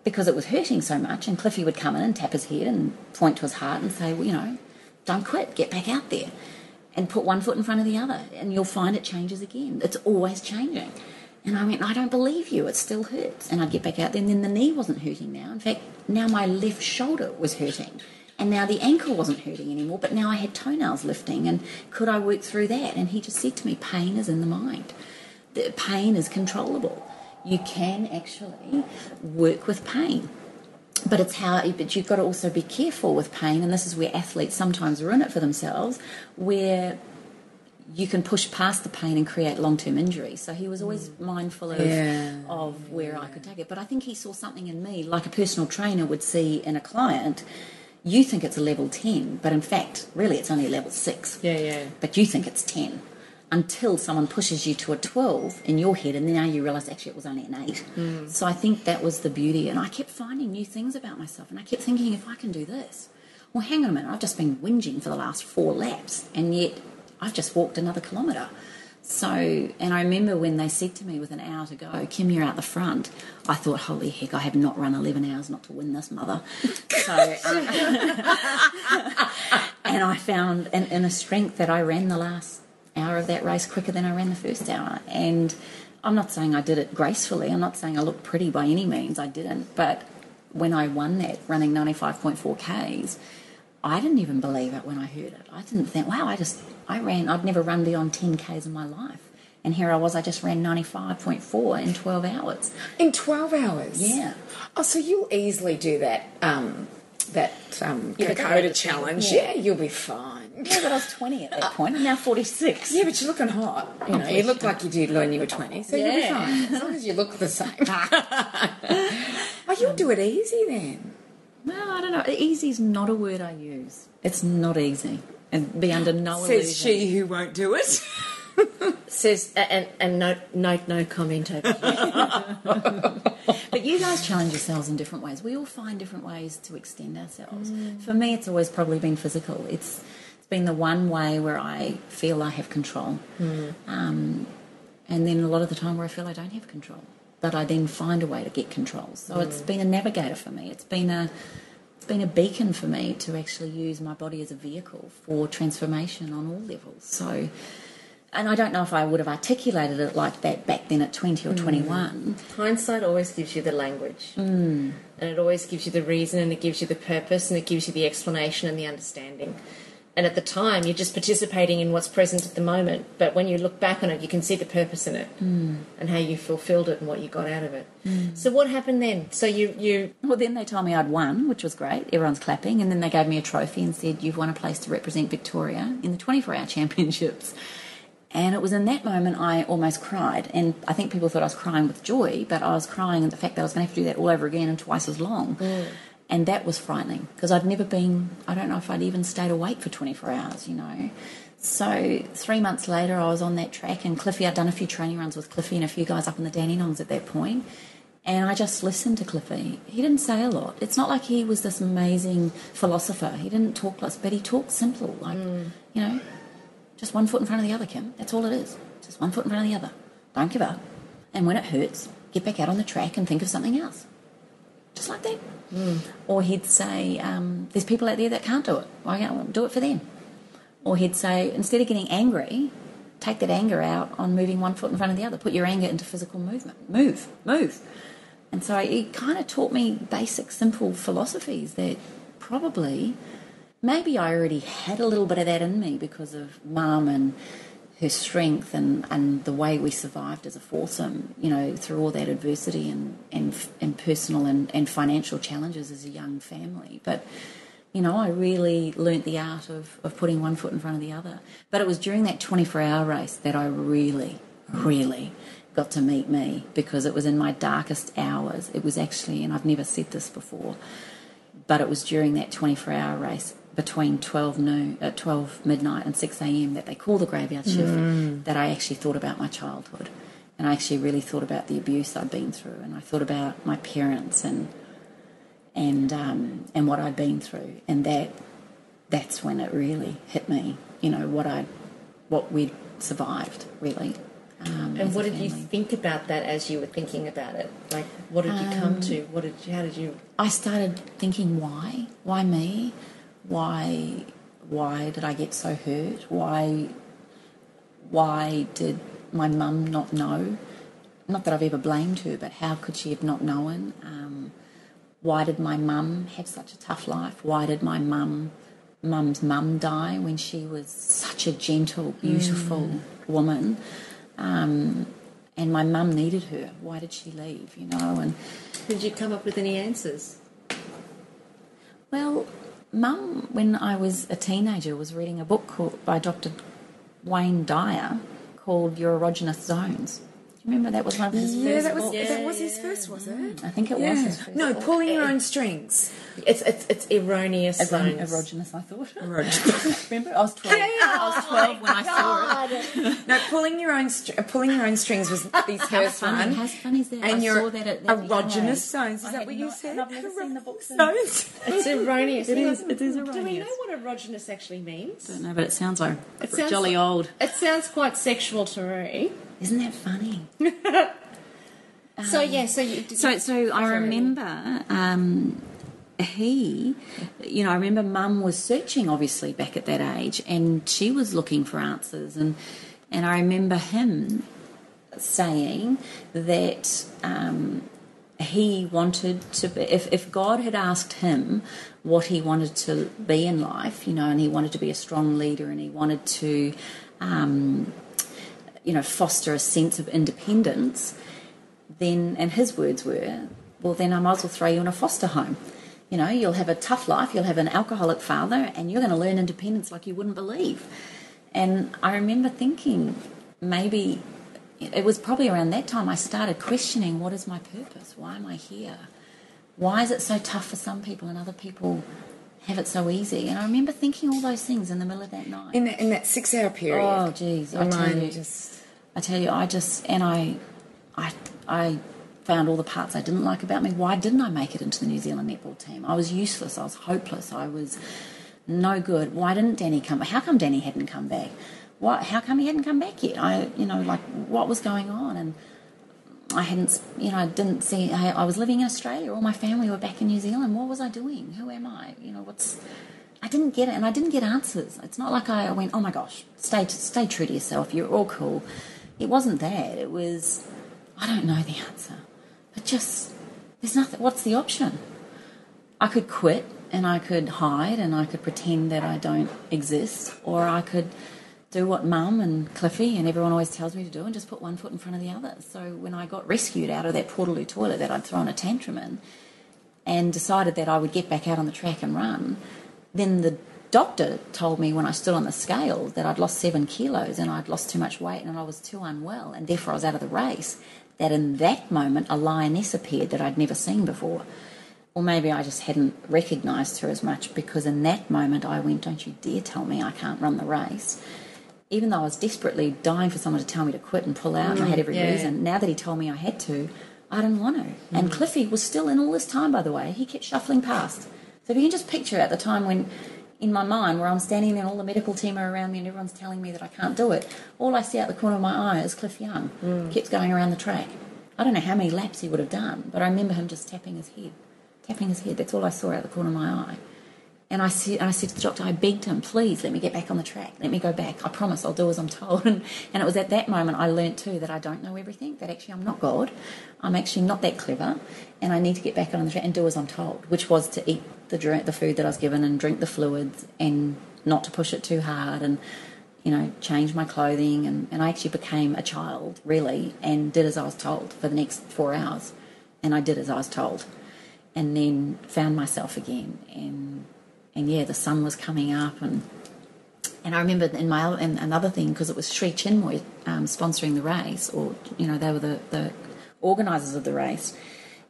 because it was hurting so much, and Cliffy would come in and tap his head and point to his heart and say, well, you know, don't quit, get back out there and put one foot in front of the other, and you'll find it changes again. It's always changing. And I went, I don't believe you, it still hurts. And I'd get back out there, and then the knee wasn't hurting now. In fact, now my left shoulder was hurting. And now the ankle wasn't hurting anymore, but now I had toenails lifting, and could I work through that? And he just said to me, pain is in the mind. The pain is controllable. You can actually work with pain. But you've got to also be careful with pain, and this is where athletes sometimes ruin it for themselves, where you can push past the pain and create long-term injury. So he was always mindful of where I could take it. But I think he saw something in me, like a personal trainer would see in a client. You think it's a level 10, but in fact, really it's only a level 6. Yeah. But you think it's 10. until someone pushes you to a 12 in your head, and then now you realise actually it was only an 8. So I think that was the beauty, and I kept finding new things about myself, and I kept thinking, if I can do this, well, hang on a minute, I've just been whinging for the last 4 laps, and yet I've just walked another kilometre. So, and I remember when they said to me with an hour to go, Kim, you're out the front, I thought, holy heck, I have not run 11 hours not to win this, mother. So, and I found in a strength that I ran the last hour of that race quicker than I ran the first hour. And I'm not saying I did it gracefully, I'm not saying I looked pretty by any means, I didn't, but when I won that, running 95.4 Ks, I didn't even believe it when I heard it. I didn't think, wow, I'd never run beyond 10 Ks in my life. And here I was, I just ran 95.4 in 12 hours. In 12 hours? Yeah. Oh, so you'll easily do that Dakota challenge. Yeah. Yeah, you'll be fine. Yeah, but I was 20 at that point. I'm now 46. Yeah, but you're looking hot. You know, you look like you did when you were 20, so you'll be fine. As long as you look the same. Oh, you'll do it easy then. Well, I don't know. Easy's not a word I use. It's not easy. And be under no illusion. Says she who won't do it. Says, and note no comment over here. But you guys challenge yourselves in different ways. We all find different ways to extend ourselves. For me, it's always probably been physical. It's been the one way where I feel I have control. And then a lot of the time where I feel I don't have control. But I then find a way to get control. So it's been a navigator for me. It's been a beacon for me to actually use my body as a vehicle for transformation on all levels. So, and I don't know if I would have articulated it like that back then at 20 or 21. Hindsight always gives you the language. And it always gives you the reason, and it gives you the purpose, and it gives you the explanation and the understanding. And at the time, you're just participating in what's present at the moment. But when you look back on it, you can see the purpose in it and how you fulfilled it and what you got out of it. So what happened then? So you... Well, then they told me I'd won, which was great. Everyone's clapping. And then they gave me a trophy and said, you've won a place to represent Victoria in the 24-hour championships. And it was in that moment I almost cried. And I think people thought I was crying with joy, but I was crying at the fact that I was going to have to do that all over again and twice as long. And that was frightening because I'd never been, I don't know if I'd even stayed awake for 24 hours, you know. So 3 months later I was on that track, and Cliffy, I'd done a few training runs with Cliffy and a few guys up in the Dandenongs at that point, and I just listened to Cliffy. He didn't say a lot. It's not like he was this amazing philosopher. He didn't talk lots, but he talked simple, like, you know, just one foot in front of the other, Kim. That's all it is. Just one foot in front of the other. Don't give up. And when it hurts, get back out on the track and think of something else. Just like that. Or he'd say, there's people out there that can't do it. Why can't do it for them? Or he'd say, instead of getting angry, take that anger out on moving one foot in front of the other. Put your anger into physical movement. Move. And so he kind of taught me basic, simple philosophies that probably, maybe I already had a little bit of that in me because of Mum and her strength and the way we survived as a foursome, you know, through all that adversity and personal and financial challenges as a young family. But, you know, I really learnt the art of putting one foot in front of the other. But it was during that 24-hour race that I really, really got to meet me, because it was in my darkest hours. It was actually, and I've never said this before, but it was during that 24-hour race between 12 midnight and 6 a.m. that they call the graveyard shift, that I actually thought about my childhood, and I actually really thought about the abuse I'd been through, and I thought about my parents and what I'd been through, and that's when it really hit me, you know, what we'd survived, really. And what did you think about that as you were thinking about it? Like, what did you come to? How did you... I started thinking, why? Why me? Why did I get so hurt? Why did my mum not know? Not that I've ever blamed her, but how could she have not known? Why did my mum have such a tough life? Why did my mum's mum die when she was such a gentle, beautiful woman? And my mum needed her. Why did she leave, you know? And did you come up with any answers? Well, Mum, when I was a teenager, was reading a book by Dr. Wayne Dyer called Your Erogenous Zones. Remember that was one of his Yeah, first books? that was his first, was it? I think it was his first No, book. Pulling Your Own Strings. It's erroneous. Erogenous, I thought. Erogenous. Remember, I was 12. I was 12 when I saw it. No, Pulling Your Own Strings was the first one. How funny is that? And I your saw that at that erogenous zones. Is I that had what you not- said? and I've never seen the book since. Zones. It's erroneous. It is erroneous. Do we know what erogenous actually means? I don't know, but it sounds like It sounds jolly like- old. It sounds quite sexual to me. Isn't that funny? So you. So I remember I remember Mum was searching obviously back at that age, and she was looking for answers, and I remember him saying that he wanted to be, if God had asked him what he wanted to be in life, and he wanted to be a strong leader, and he wanted to foster a sense of independence, then, and his words were, well, then I might as well throw you in a foster home. You'll have a tough life, you'll have an alcoholic father, and you're going to learn independence like you wouldn't believe. And I remember thinking, maybe it was probably around that time I started questioning, what is my purpose? Why am I here? Why is it so tough for some people and other people have it so easy? And I remember thinking all those things in the middle of that night. In that 6-hour period. Oh, geez. I found all the parts I didn't like about me. Why didn't I make it into the New Zealand netball team? I was useless. I was hopeless. I was no good. Why didn't Danny come back? How come Danny hadn't come back? How come he hadn't come back yet? What was going on? And I didn't see. I was living in Australia. All my family were back in New Zealand. What was I doing? Who am I? I didn't get it, and I didn't get answers. It's not like I went, oh my gosh, stay true to yourself. You're all cool. It wasn't that. It was, I don't know the answer. But just, there's nothing. What's the option? I could quit, and I could hide, and I could pretend that I don't exist, or I could do what Mum and Cliffy and everyone always tells me to do, and just put one foot in front of the other. So when I got rescued out of that Portaloo toilet that I'd thrown a tantrum in, and decided that I would get back out on the track and run, then the doctor told me when I stood on the scale that I'd lost 7 kilos and I'd lost too much weight and I was too unwell, and therefore I was out of the race. That in that moment a lioness appeared that I'd never seen before. Or maybe I just hadn't recognised her as much, because in that moment I went, don't you dare tell me I can't run the race. Even though I was desperately dying for someone to tell me to quit and pull out, and I had every reason, now that he told me I had to, I didn't want to. And Cliffy was still in all this time, by the way. He kept shuffling past. So if you can just picture at the time when, in my mind, where I'm standing there and all the medical team are around me and everyone's telling me that I can't do it, all I see out the corner of my eye is Cliff Young. Keeps going around the track. I don't know how many laps he would have done, but I remember him just tapping his head. That's all I saw out the corner of my eye. And I said to the doctor, I begged him, please let me get back on the track. Let me go back. I promise I'll do as I'm told. And it was at that moment I learnt too that I don't know everything, that actually I'm not God. I'm actually not that clever, and I need to get back on the track and do as I'm told, which was to eat the food that I was given and drink the fluids and not to push it too hard and, change my clothing. And I actually became a child, really, and did as I was told for the next 4 hours. And I did as I was told. And then found myself again. And yeah, the sun was coming up, and I remember and another thing, because it was Sri Chinmoy sponsoring the race, or they were the organisers of the race,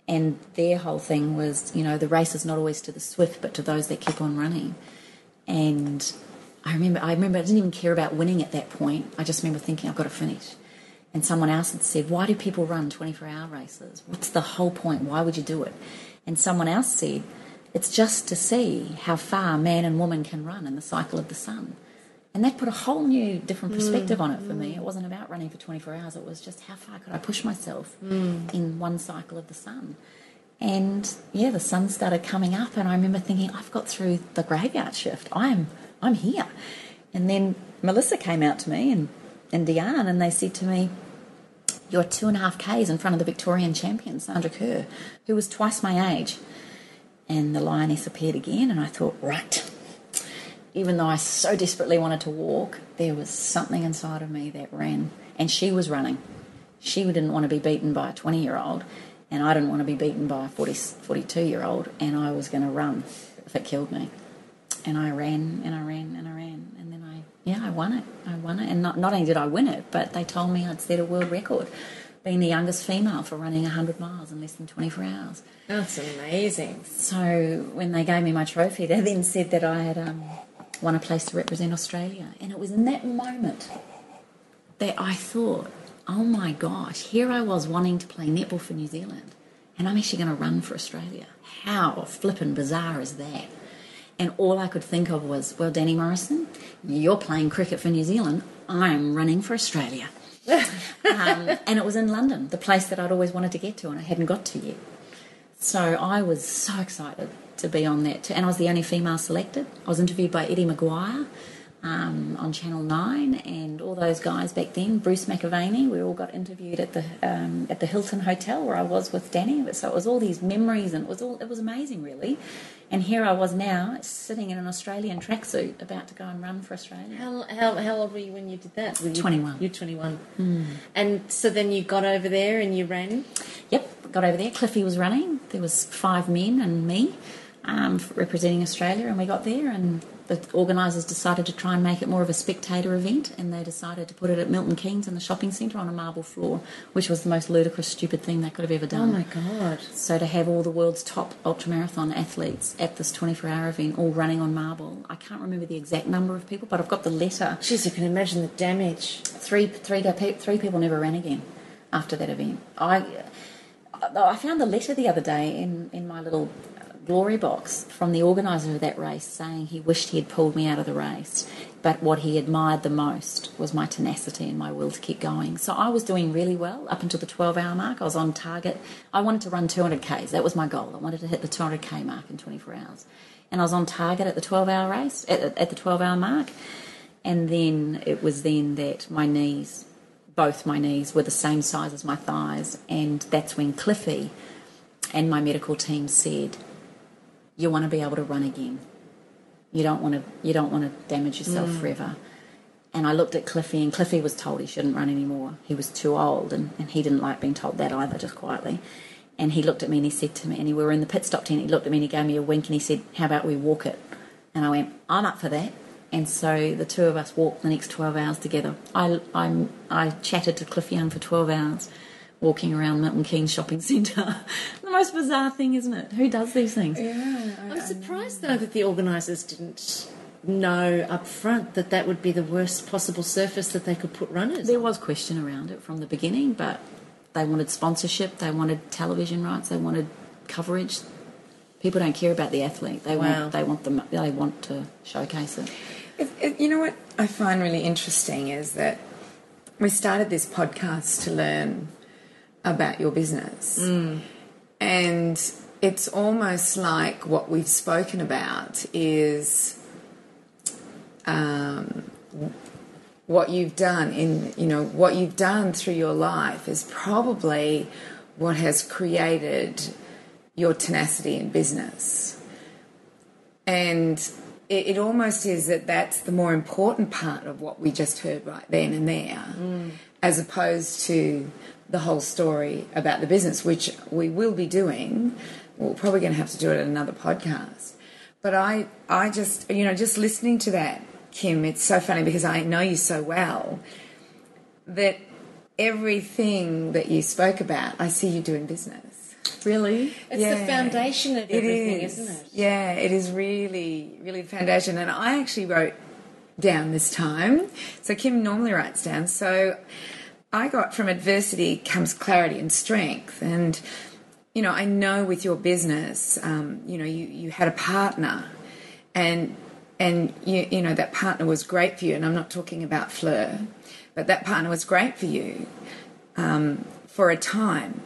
and their whole thing was the race is not always to the swift, but to those that keep on running. And I remember I didn't even care about winning at that point. I just remember thinking I've got to finish. And someone else had said, why do people run 24-hour races? What's the whole point? Why would you do it? And someone else said, it's just to see how far man and woman can run in the cycle of the sun. And that put a whole new, different perspective on it for me. It wasn't about running for 24 hours. It was just how far could I push myself in one cycle of the sun. And, yeah, the sun started coming up, and I remember thinking, I've got through the graveyard shift. I'm here. And then Melissa came out to me and Deanne, and they said to me, you're 2.5 Ks in front of the Victorian champion, Sandra Kerr, who was twice my age. And the lioness appeared again, and I thought, right. Even though I so desperately wanted to walk, there was something inside of me that ran. And she was running. She didn't want to be beaten by a 20-year-old, and I didn't want to be beaten by a 42-year-old, and I was going to run if it killed me. And I ran, and I ran, and I ran, and then I won it. And not only did I win it, but they told me I'd set a world record. being the youngest female for running 100 miles in less than 24 hours. That's amazing. So when they gave me my trophy, they then said that I had won a place to represent Australia. And it was in that moment that I thought, oh my gosh, here I was wanting to play netball for New Zealand, and I'm actually going to run for Australia. How flippin' bizarre is that? And all I could think of was, well, Danny Morrison, you're playing cricket for New Zealand, I'm running for Australia. And it was in London, the place that I'd always wanted to get to and I hadn't got to yet. So I was so excited to be on that. And I was the only female selected. I was interviewed by Eddie Maguire on Channel 9, and all those guys back then, Bruce McAvaney, we all got interviewed at the Hilton Hotel where I was with Danny. So it was all these memories, and it was amazing, really. And here I was now, sitting in an Australian tracksuit, about to go and run for Australia. How old were you when you did that? 21. You're 21. And so then you got over there and you ran? Yep, got over there. Cliffy was running. There was 5 men and me representing Australia, and we got there, and the organisers decided to try and make it more of a spectator event, and they decided to put it at Milton Keynes in the shopping centre on a marble floor, which was the most ludicrous, stupid thing they could have ever done. Oh, my God. So to have all the world's top ultramarathon athletes at this 24-hour event all running on marble, I can't remember the exact number of people, but I've got the letter. Jeez, you can imagine the damage. Three people never ran again after that event. I found the letter the other day in my little glory box from the organiser of that race, saying he wished he had pulled me out of the race, but what he admired the most was my tenacity and my will to keep going. So I was doing really well up until the 12-hour mark. I was on target. I wanted to run 200 Ks. That was my goal. I wanted to hit the 200 K mark in 24 hours. And I was on target at the 12-hour race, at the 12-hour mark. And then it was then that my knees, both my knees, were the same size as my thighs. And that's when Cliffy and my medical team said, you want to be able to run again. You don't want to damage yourself forever. And I looked at Cliffy, and Cliffy was told he shouldn't run anymore. He was too old, and he didn't like being told that either, just quietly. And he looked at me and he said to me, and we were in the pit stop tent, he looked at me and he gave me a wink and he said, how about we walk it? And I went, I'm up for that. And so the two of us walked the next 12 hours together. I chatted to Cliffy Young for 12 hours, walking around Milton Keynes shopping centre. The most bizarre thing, isn't it? Who does these things? Yeah, I'm surprised, though, that the organisers didn't know up front that would be the worst possible surface that they could put runners There on. was question around it from the beginning, but they wanted sponsorship, they wanted television rights, they wanted coverage. People don't care about the athlete. They want to showcase it. You know what I find really interesting is that we started this podcast to learn about your business. And it's almost like what we've spoken about is what you've done what you've done through your life is probably what has created your tenacity in business. And it almost is that's the more important part of what we just heard right then and there, as opposed to the whole story about the business, which we will be doing. We're probably going to have to do it at another podcast. But I just, just listening to that, Kim, it's so funny because I know you so well that everything that you spoke about, I see you doing business. Really? It's the foundation of everything, isn't it? Yeah, it is really, really the foundation. And I actually wrote down this time. So Kim normally writes down. So I got from adversity comes clarity and strength. And, I know with your business, you had a partner and that partner was great for you. And I'm not talking about Fleur, but that partner was great for you for a time.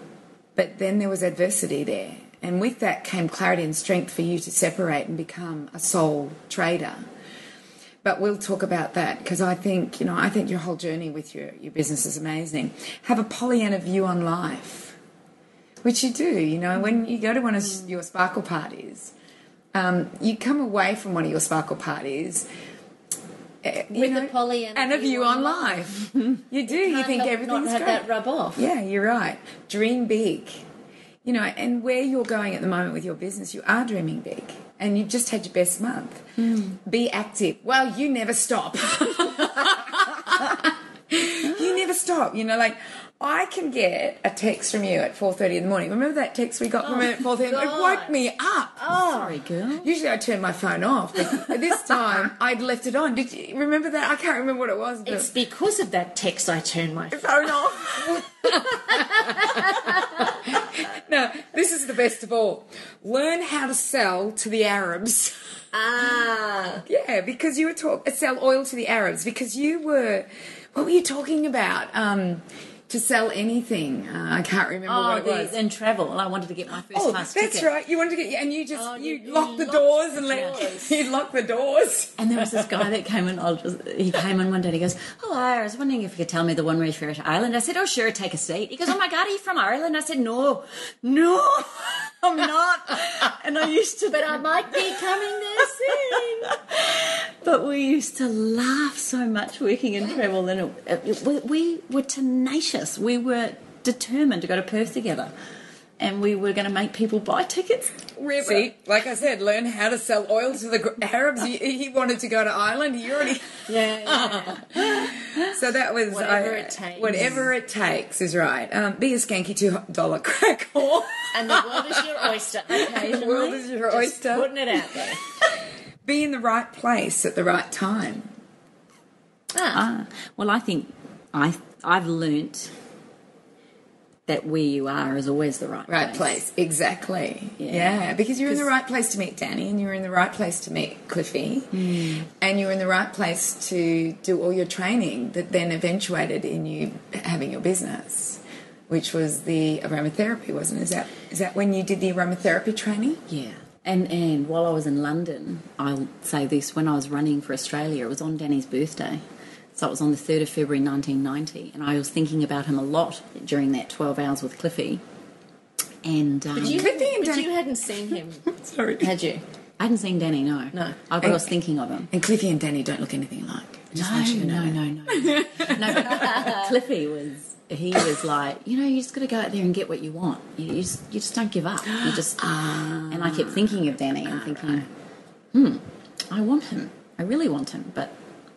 But then there was adversity there. And with that came clarity and strength for you to separate and become a sole trader. But we'll talk about that because I think your whole journey with your business is amazing. Have a Pollyanna view on life, which you do. When you go to one of your sparkle parties, you come away from one of your sparkle parties with a Pollyanna and a view on life. You do. You think everything's not have great. that rub off. Yeah, you're right. Dream big. And where you're going at the moment with your business, you are dreaming big. And you've just had your best month. Be active. Well, you never stop. You never stop. I can get a text from you at 4:30 in the morning. Remember that text we got from her at 4:30? It woke me up. Oh, sorry, girl. Usually I turn my phone off, but this time I'd left it on. Did you remember that? I can't remember what it was. But It's because of that text I turned my phone off. No, this is the best of all. Learn how to sell to the Arabs. Ah. Yeah, because you were sell oil to the Arabs because you were. What were you talking about? To sell anything. I can't remember what it was. In travel. I wanted to get my first class ticket. That's right. You wanted to get, and you just you locked the doors and you locked the doors. And there was this guy that came in. He came in one day and he goes, "Oh, I was wondering if you could tell me the one way for Ireland." I said, "Oh, sure, take a seat." He goes, "Oh my God, are you from Ireland?" I said, "No, I'm not." And I used to, But I might be coming there soon. But we used to laugh so much working in travel, and we were tenacious. We were determined to go to Perth together, and we were going to make people buy tickets. See, like I said, learn how to sell oil to the Arabs. He wanted to go to Ireland. He already... Yeah. So that was... Whatever it takes. Whatever it takes is right. Be a skanky $2 crack whore. And the world is your oyster. The world is your oyster. Putting it out there. Be in the right place at the right time. Well, I think I've learnt that where you are is always the right place. Exactly. Yeah, because you're in the right place to meet Danny, and you're in the right place to meet Cliffy, and you're in the right place to do all your training that then eventuated in you having your business, which was the aromatherapy, wasn't it? Is that when you did the aromatherapy training? Yeah. And while I was in London, I'll say this, when I was running for Australia, it was on Danny's birthday. So it was on the 3rd of February 1990, and I was thinking about him a lot during that 12 hours with Cliffy. And But you hadn't seen him. Sorry. Had you? I hadn't seen Danny, no. No. I was thinking of him. And Cliffy and Danny don't look anything alike. I just want you to know that. No, but Cliffy was like, you just got to go out there and get what you want. You just don't give up. You just... And I kept thinking of Danny and thinking, I want him. I really want him, but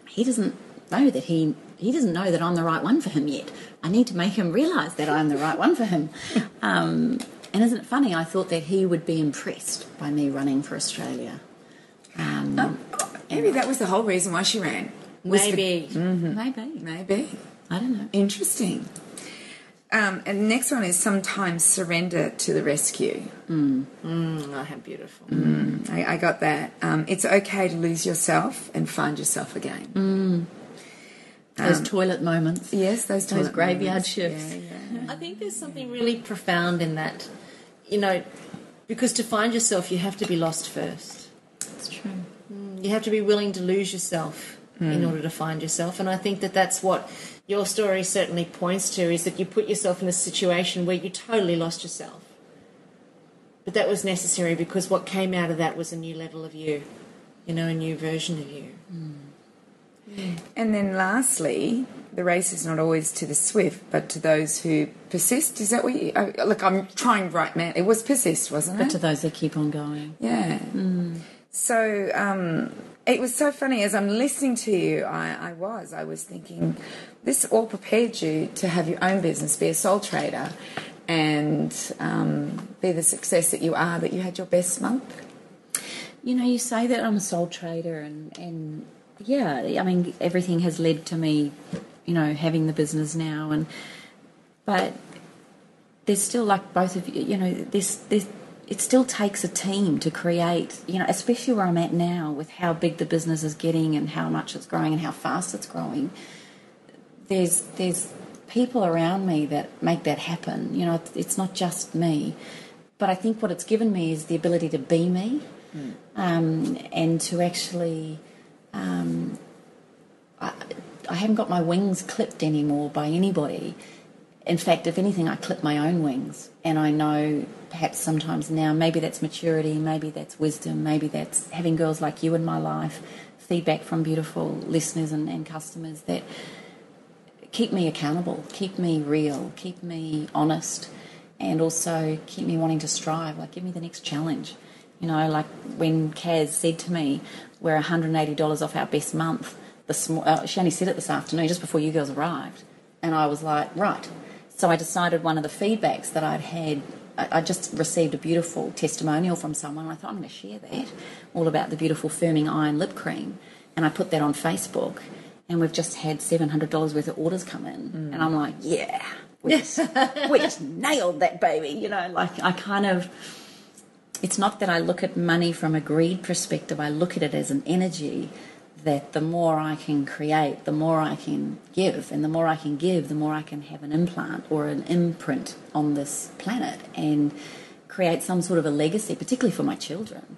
he doesn't know that he doesn't know that I'm the right one for him yet. I need to make him realise that I'm the right one for him. And isn't it funny? I thought that he would be impressed by me running for Australia. Maybe that was the whole reason why she ran. Maybe. Maybe. I don't know. Interesting. And the next one is sometimes surrender to the rescue. How beautiful. I got that. It's okay to lose yourself and find yourself again. Those toilet moments. Yes, those graveyard moments. shifts. Yeah. I think there's something really profound in that, because to find yourself, you have to be lost first. That's true. You have to be willing to lose yourself in order to find yourself. And I think that that's what your story certainly points to, is that you put yourself in a situation where you totally lost yourself. But that was necessary because what came out of that was a new level of you, a new version of you. And then lastly, the race is not always to the swift, but to those who persist. Is that what you... look, I'm trying right, man. It was persist, wasn't it? But to those that keep on going. Yeah. So it was so funny. As I'm listening to you, I was thinking, this all prepared you to have your own business, be a sole trader, and be the success that you are, that you had your best month. You say that I'm a sole trader, and yeah, I mean, everything has led to me, having the business now, but there's still, like both of you, it still takes a team to create, especially where I'm at now with how big the business is getting and how much it's growing and how fast it's growing. There's people around me that make that happen. It's not just me, but I think what it's given me is the ability to be me, and to actually. I haven't got my wings clipped anymore by anybody. In fact, if anything, I clip my own wings. And I know perhaps sometimes now, maybe that's maturity, maybe that's wisdom, maybe that's having girls like you in my life, feedback from beautiful listeners and customers that keep me accountable, keep me real, keep me honest, and also keep me wanting to strive, like give me the next challenge. Like when Kaz said to me, we're $180 off our best month, she only said it this afternoon, just before you girls arrived. And I was like, right. So I decided one of the feedbacks that I'd had, I just received a beautiful testimonial from someone. I thought, I'm going to share that, all about the beautiful firming iron lip cream. And I put that on Facebook, and we've just had $700 worth of orders come in. And I'm like, yeah, we just nailed that baby. You know, like I kind of, it's not that I look at money from a greed perspective. I look at it as an energy that the more I can create, the more I can give. And the more I can give, the more I can have an implant or an imprint on this planet and create some sort of a legacy, particularly for my children.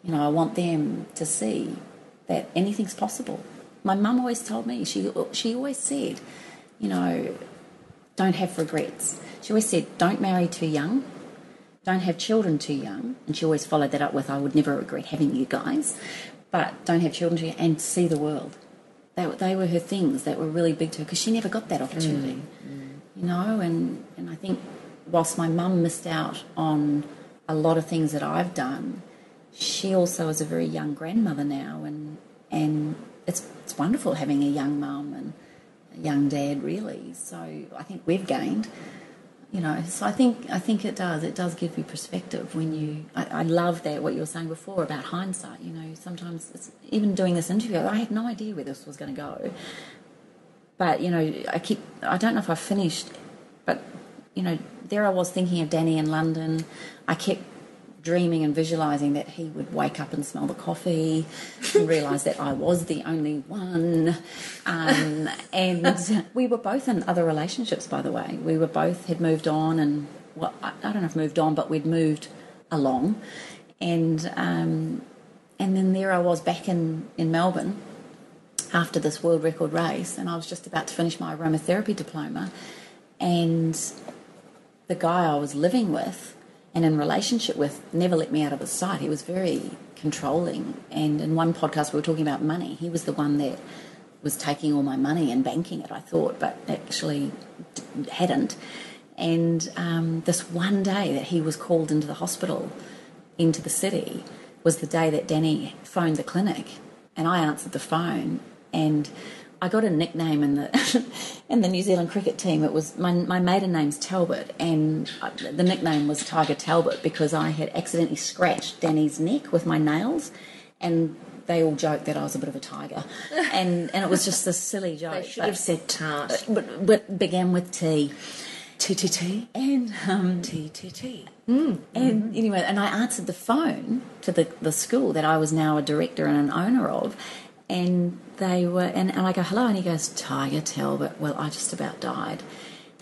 You know, I want them to see that anything's possible. My mum always told me, she always said, you know, don't have regrets. She always said, don't marry too young, don't have children too young. And she always followed that up with, I would never regret having you guys. But don't have children too young, and see the world. They were her things that were really big to her, because she never got that opportunity. You know, and I think whilst my mum missed out on a lot of things that I've done, she also is a very young grandmother now, and it's wonderful having a young mum and a young dad, really. So I think we've gained, you know. So I think it does give you perspective when you. I love that what you were saying before about hindsight. You know, sometimes it's, even doing this interview, I had no idea where this was going to go. But you know, I don't know if I've finished, but you know, there I was thinking of Danny in London. I kept dreaming and visualising that he would wake up and smell the coffee and realise that I was the only one. And we were both in other relationships, by the way. We were both had moved on, and well, I don't know if moved on, but we'd moved along. And then there I was back in Melbourne after this world record race, and I was just about to finish my aromatherapy diploma, and the guy I was living with and in relationship with never let me out of his sight. He was very controlling, and in one podcast we were talking about money. He was the one that was taking all my money and banking it, I thought, but actually hadn't. And this one day that he was called into the hospital, into the city, was the day that Danny phoned the clinic, and I answered the phone, and I got a nickname in the New Zealand cricket team. It was my maiden name's Talbot, and the nickname was Tiger Talbot because I had accidentally scratched Danny's neck with my nails, and they all joked that I was a bit of a tiger, and it was just this silly joke. They should have said tart, but began with T. T and T. And anyway, and I answered the phone to the school that I was now a director and an owner of. And they were, and I go, hello, and he goes, Tiger Talbot. Well, I just about died.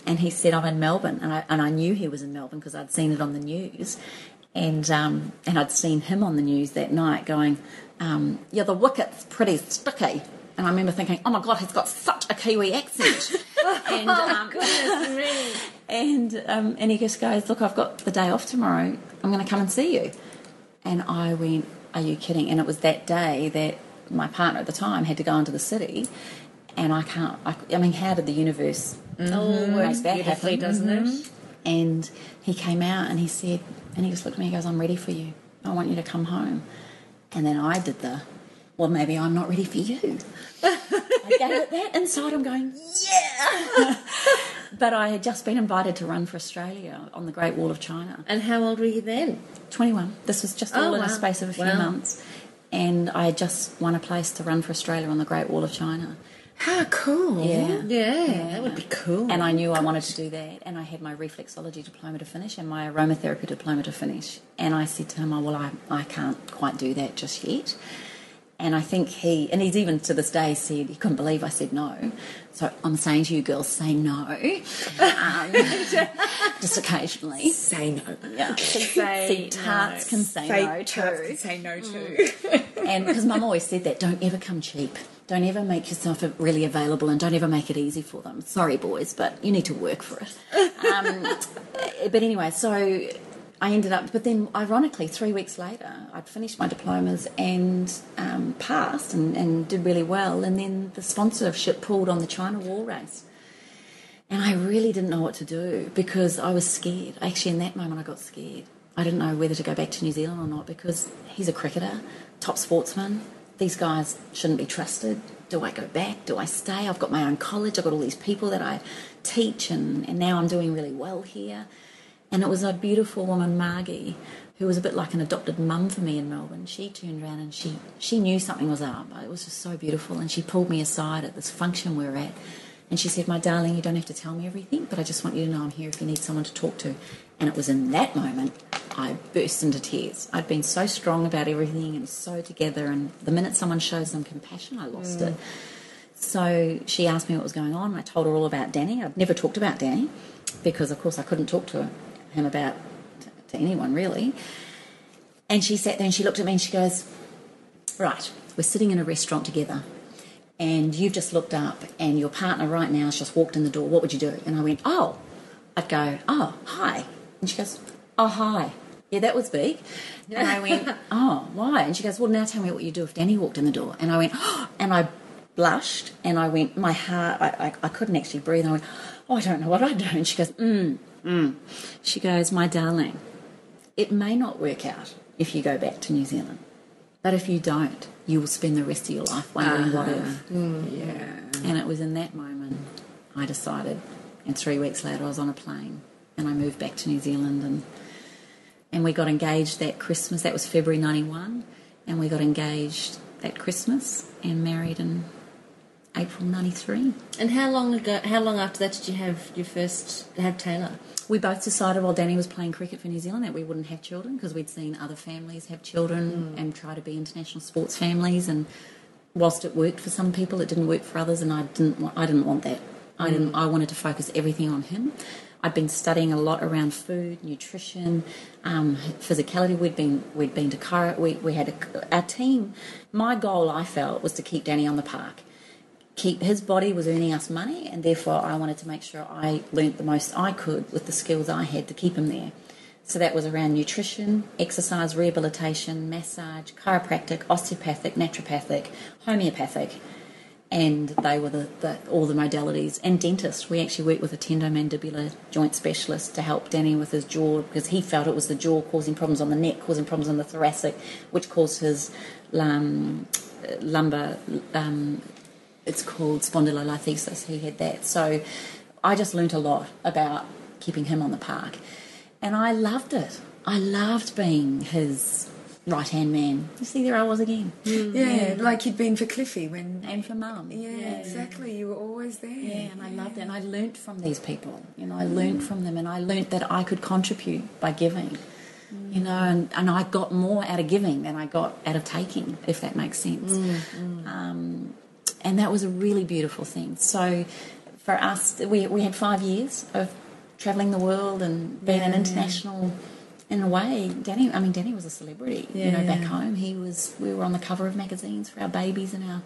And he said, I'm in Melbourne, and I knew he was in Melbourne because I'd seen it on the news, and I'd seen him on the news that night going, yeah, the wicket's pretty sticky. And I remember thinking, oh my God, he's got such a Kiwi accent. And, Goodness me. And he just goes, look, I've got the day off tomorrow. I'm going to come and see you. And I went, are you kidding? And it was that day that my partner at the time had to go into the city, and I mean, how did the universe make that happen? Doesn't it? And he came out and he said, and he just looked at me and goes, I'm ready for you. I want you to come home. And then I did well, maybe I'm not ready for you. I gave it that inside. I'm going, yeah. But I had just been invited to run for Australia on the Great Wall of China. And how old were you then? 21. This was just all in a space of a few months. And I had just won a place to run for Australia on the Great Wall of China. How cool. Yeah, that would be cool. And I knew I wanted to do that. And I had my reflexology diploma to finish and my aromatherapy diploma to finish. And I said to him, I can't quite do that just yet. And I think he's even to this day said he couldn't believe I said no. So I'm saying to you girls, say no. Just occasionally. Say no. Yeah. See, tarts can say no too. Tarts can say no too. And because Mum always said that, don't ever come cheap. Don't ever make yourself really available, and don't ever make it easy for them. Sorry, boys, but you need to work for it. But anyway, so I ended up, but then ironically 3 weeks later I'd finished my diplomas and passed and did really well, and then the sponsorship pulled on the China Wall race, and I really didn't know what to do because I was scared. Actually, in that moment I got scared. I didn't know whether to go back to New Zealand or not because he's a cricketer, top sportsman, these guys shouldn't be trusted. Do I go back? Do I stay? I've got my own college. I've got all these people that I teach, and now I'm doing really well here. And it was a beautiful woman, Margie, who was a bit like an adopted mum for me in Melbourne. She turned around and she knew something was up. It was just so beautiful. And she pulled me aside at this function we were at. And she said, my darling, you don't have to tell me everything, but I just want you to know I'm here if you need someone to talk to. And it was in that moment I burst into tears. I'd been so strong about everything and so together, and the minute someone shows them compassion, I lost it. So she asked me what was going on. I told her all about Danny. I'd never talked about Danny because, of course, I couldn't talk to him about to anyone, really. And she sat there and she looked at me and she goes, right, we're sitting in a restaurant together and you've just looked up and your partner right now has just walked in the door. What would you do? And I went, oh. I'd go, oh, hi. And she goes, oh, hi. Yeah, that was big. And I went, oh, why? And she goes, well, now tell me what you do if Danny walked in the door. And I went, oh, and I blushed and I went, my heart, I couldn't actually breathe. And I went, oh, I don't know what I'd do. And she goes, She goes, my darling, it may not work out if you go back to New Zealand, but if you don't, you will spend the rest of your life wondering what if. Yeah. And it was in that moment I decided, and 3 weeks later I was on a plane and I moved back to New Zealand, and we got engaged that Christmas. That was February 91, and we got engaged that Christmas and married in April 93. And how long after that did you have Taylor? We both decided while Danny was playing cricket for New Zealand that we wouldn't have children because we'd seen other families have children and try to be international sports families, and whilst it worked for some people, it didn't work for others, and I didn't want that. I wanted to focus everything on him. I'd been studying a lot around food, nutrition, physicality. We'd been to chiro. We had our team. My goal, I felt, was to keep Danny on the park. His body was earning us money, and therefore I wanted to make sure I learnt the most I could with the skills I had to keep him there. So that was around nutrition, exercise, rehabilitation, massage, chiropractic, osteopathic, naturopathic, homeopathic, and they were all the modalities. And dentist. We actually worked with a tendomandibular joint specialist to help Danny with his jaw because he felt it was the jaw causing problems on the neck, causing problems on the thoracic, which caused his lumbar. It's called spondylolisthesis. He had that. So I just learnt a lot about keeping him on the park. And I loved it. I loved being his right-hand man. You see, there I was again. Yeah, like you'd been for Cliffy and for Mum. Yeah, exactly. You were always there. Yeah, and I loved it. And I learnt from these people. I learnt from them, and I learnt that I could contribute by giving. And I got more out of giving than I got out of taking, if that makes sense. And that was a really beautiful thing. So for us, we had 5 years of travelling the world and being an international, in a way. Danny was a celebrity, back home. We were on the cover of magazines for our babies and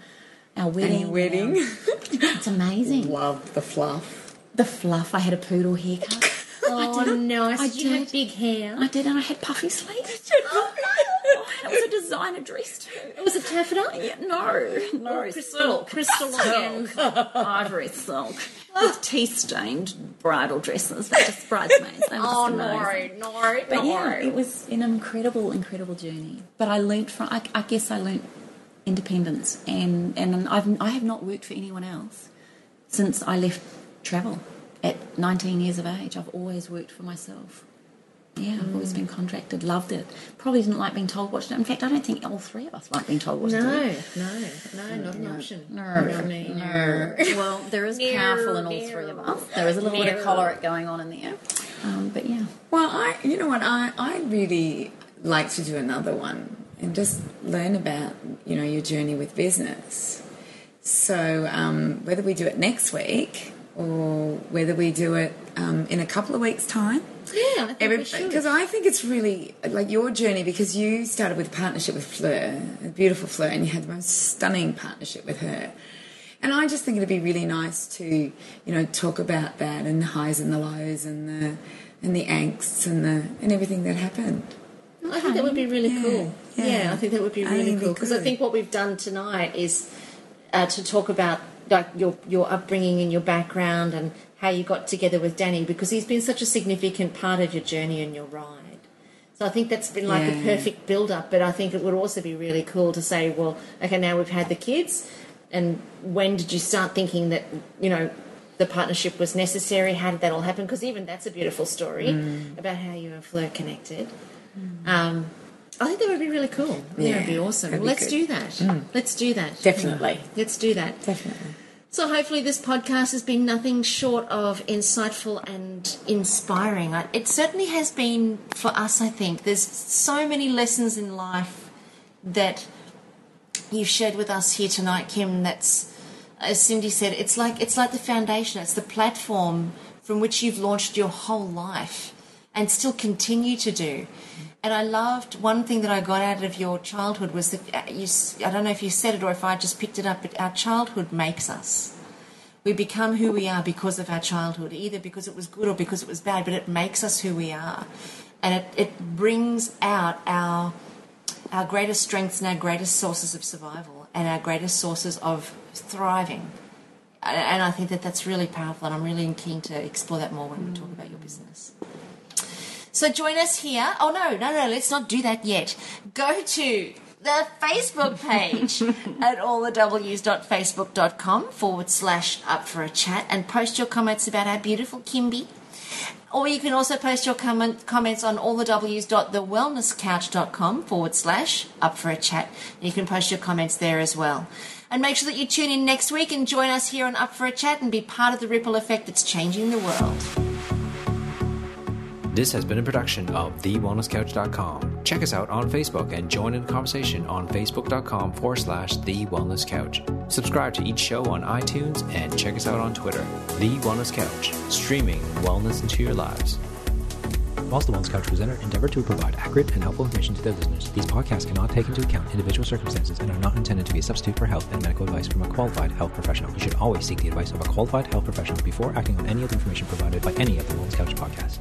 our wedding. It's amazing. Loved the fluff. The fluff. I had a poodle haircut. Oh, nice. You had big hair. I did, and I had puffy sleeves. It was a designer dress too. Was it taffeta? Yeah, no, silk. Crystal again. Ivory silk. With tea-stained bridal dresses. They're just bridesmaids. They were just amazing. But yeah, it was an incredible, incredible journey. But I learnt I guess I learnt independence, and I have not worked for anyone else since I left travel at 19 years of age. I've always worked for myself. Yeah, I've always been contracted, loved it. Probably didn't like being told what to do. In fact, I don't think all three of us like being told what to do. No, not an option. No. Well, there is powerful in all three of us. There is a little bit of choleric going on in there. But yeah. Well, you know what? I really like to do another one and just learn about, your journey with business. So whether we do it next week or whether we do it in a couple of weeks' time. Yeah, I think we should. Because I think it's really like your journey, because you started with a partnership with Fleur, a beautiful Fleur, and you had the most stunning partnership with her. And I just think it'd be really nice to, talk about that and the highs and the lows and the angsts and everything that happened. I think that would be really cool. Yeah, I think that would be really cool because I think what we've done tonight is to talk about like your upbringing and your background and how you got together with Danny, because he's been such a significant part of your journey and your ride. So I think that's been like the perfect build-up, but I think it would also be really cool to say, well, okay, now we've had the kids, and when did you start thinking that, you know, the partnership was necessary? How did that all happen? Because even that's a beautiful story about how you and Fleur connected. I think that would be really cool. Yeah, that would be awesome. Let's do that. Let's do that. Definitely. Let's do that. Definitely. So hopefully this podcast has been nothing short of insightful and inspiring. It certainly has been for us, I think. There's so many lessons in life that you've shared with us here tonight, Kim, that's, as Cyndi said, it's like the foundation. It's the platform from which you've launched your whole life and still continue to do. And I loved one thing that I got out of your childhood was that I don't know if you said it or if I just picked it up, but our childhood makes us. We become who we are because of our childhood, either because it was good or because it was bad, but it makes us who we are. And it brings out our greatest strengths and our greatest sources of survival and our greatest sources of thriving. And I think that that's really powerful, and I'm really keen to explore that more when we talk about your business. So join us here. Oh, no, let's not do that yet. Go to the Facebook page at allthews.facebook.com/up-for-a-chat and post your comments about our beautiful Kimby. Or you can also post your comments on allthews.thewellnesscouch.com/up-for-a-chat. And you can post your comments there as well. And make sure that you tune in next week and join us here on Up for a Chat and be part of the ripple effect that's changing the world. This has been a production of TheWellnessCouch.com. Check us out on Facebook and join in the conversation on Facebook.com/TheWellnessCouch. Subscribe to each show on iTunes and check us out on Twitter. The Wellness Couch, streaming wellness into your lives. Whilst the Wellness Couch presenter endeavor to provide accurate and helpful information to their listeners, these podcasts cannot take into account individual circumstances and are not intended to be a substitute for health and medical advice from a qualified health professional. You should always seek the advice of a qualified health professional before acting on any of the information provided by any of the Wellness Couch podcasts.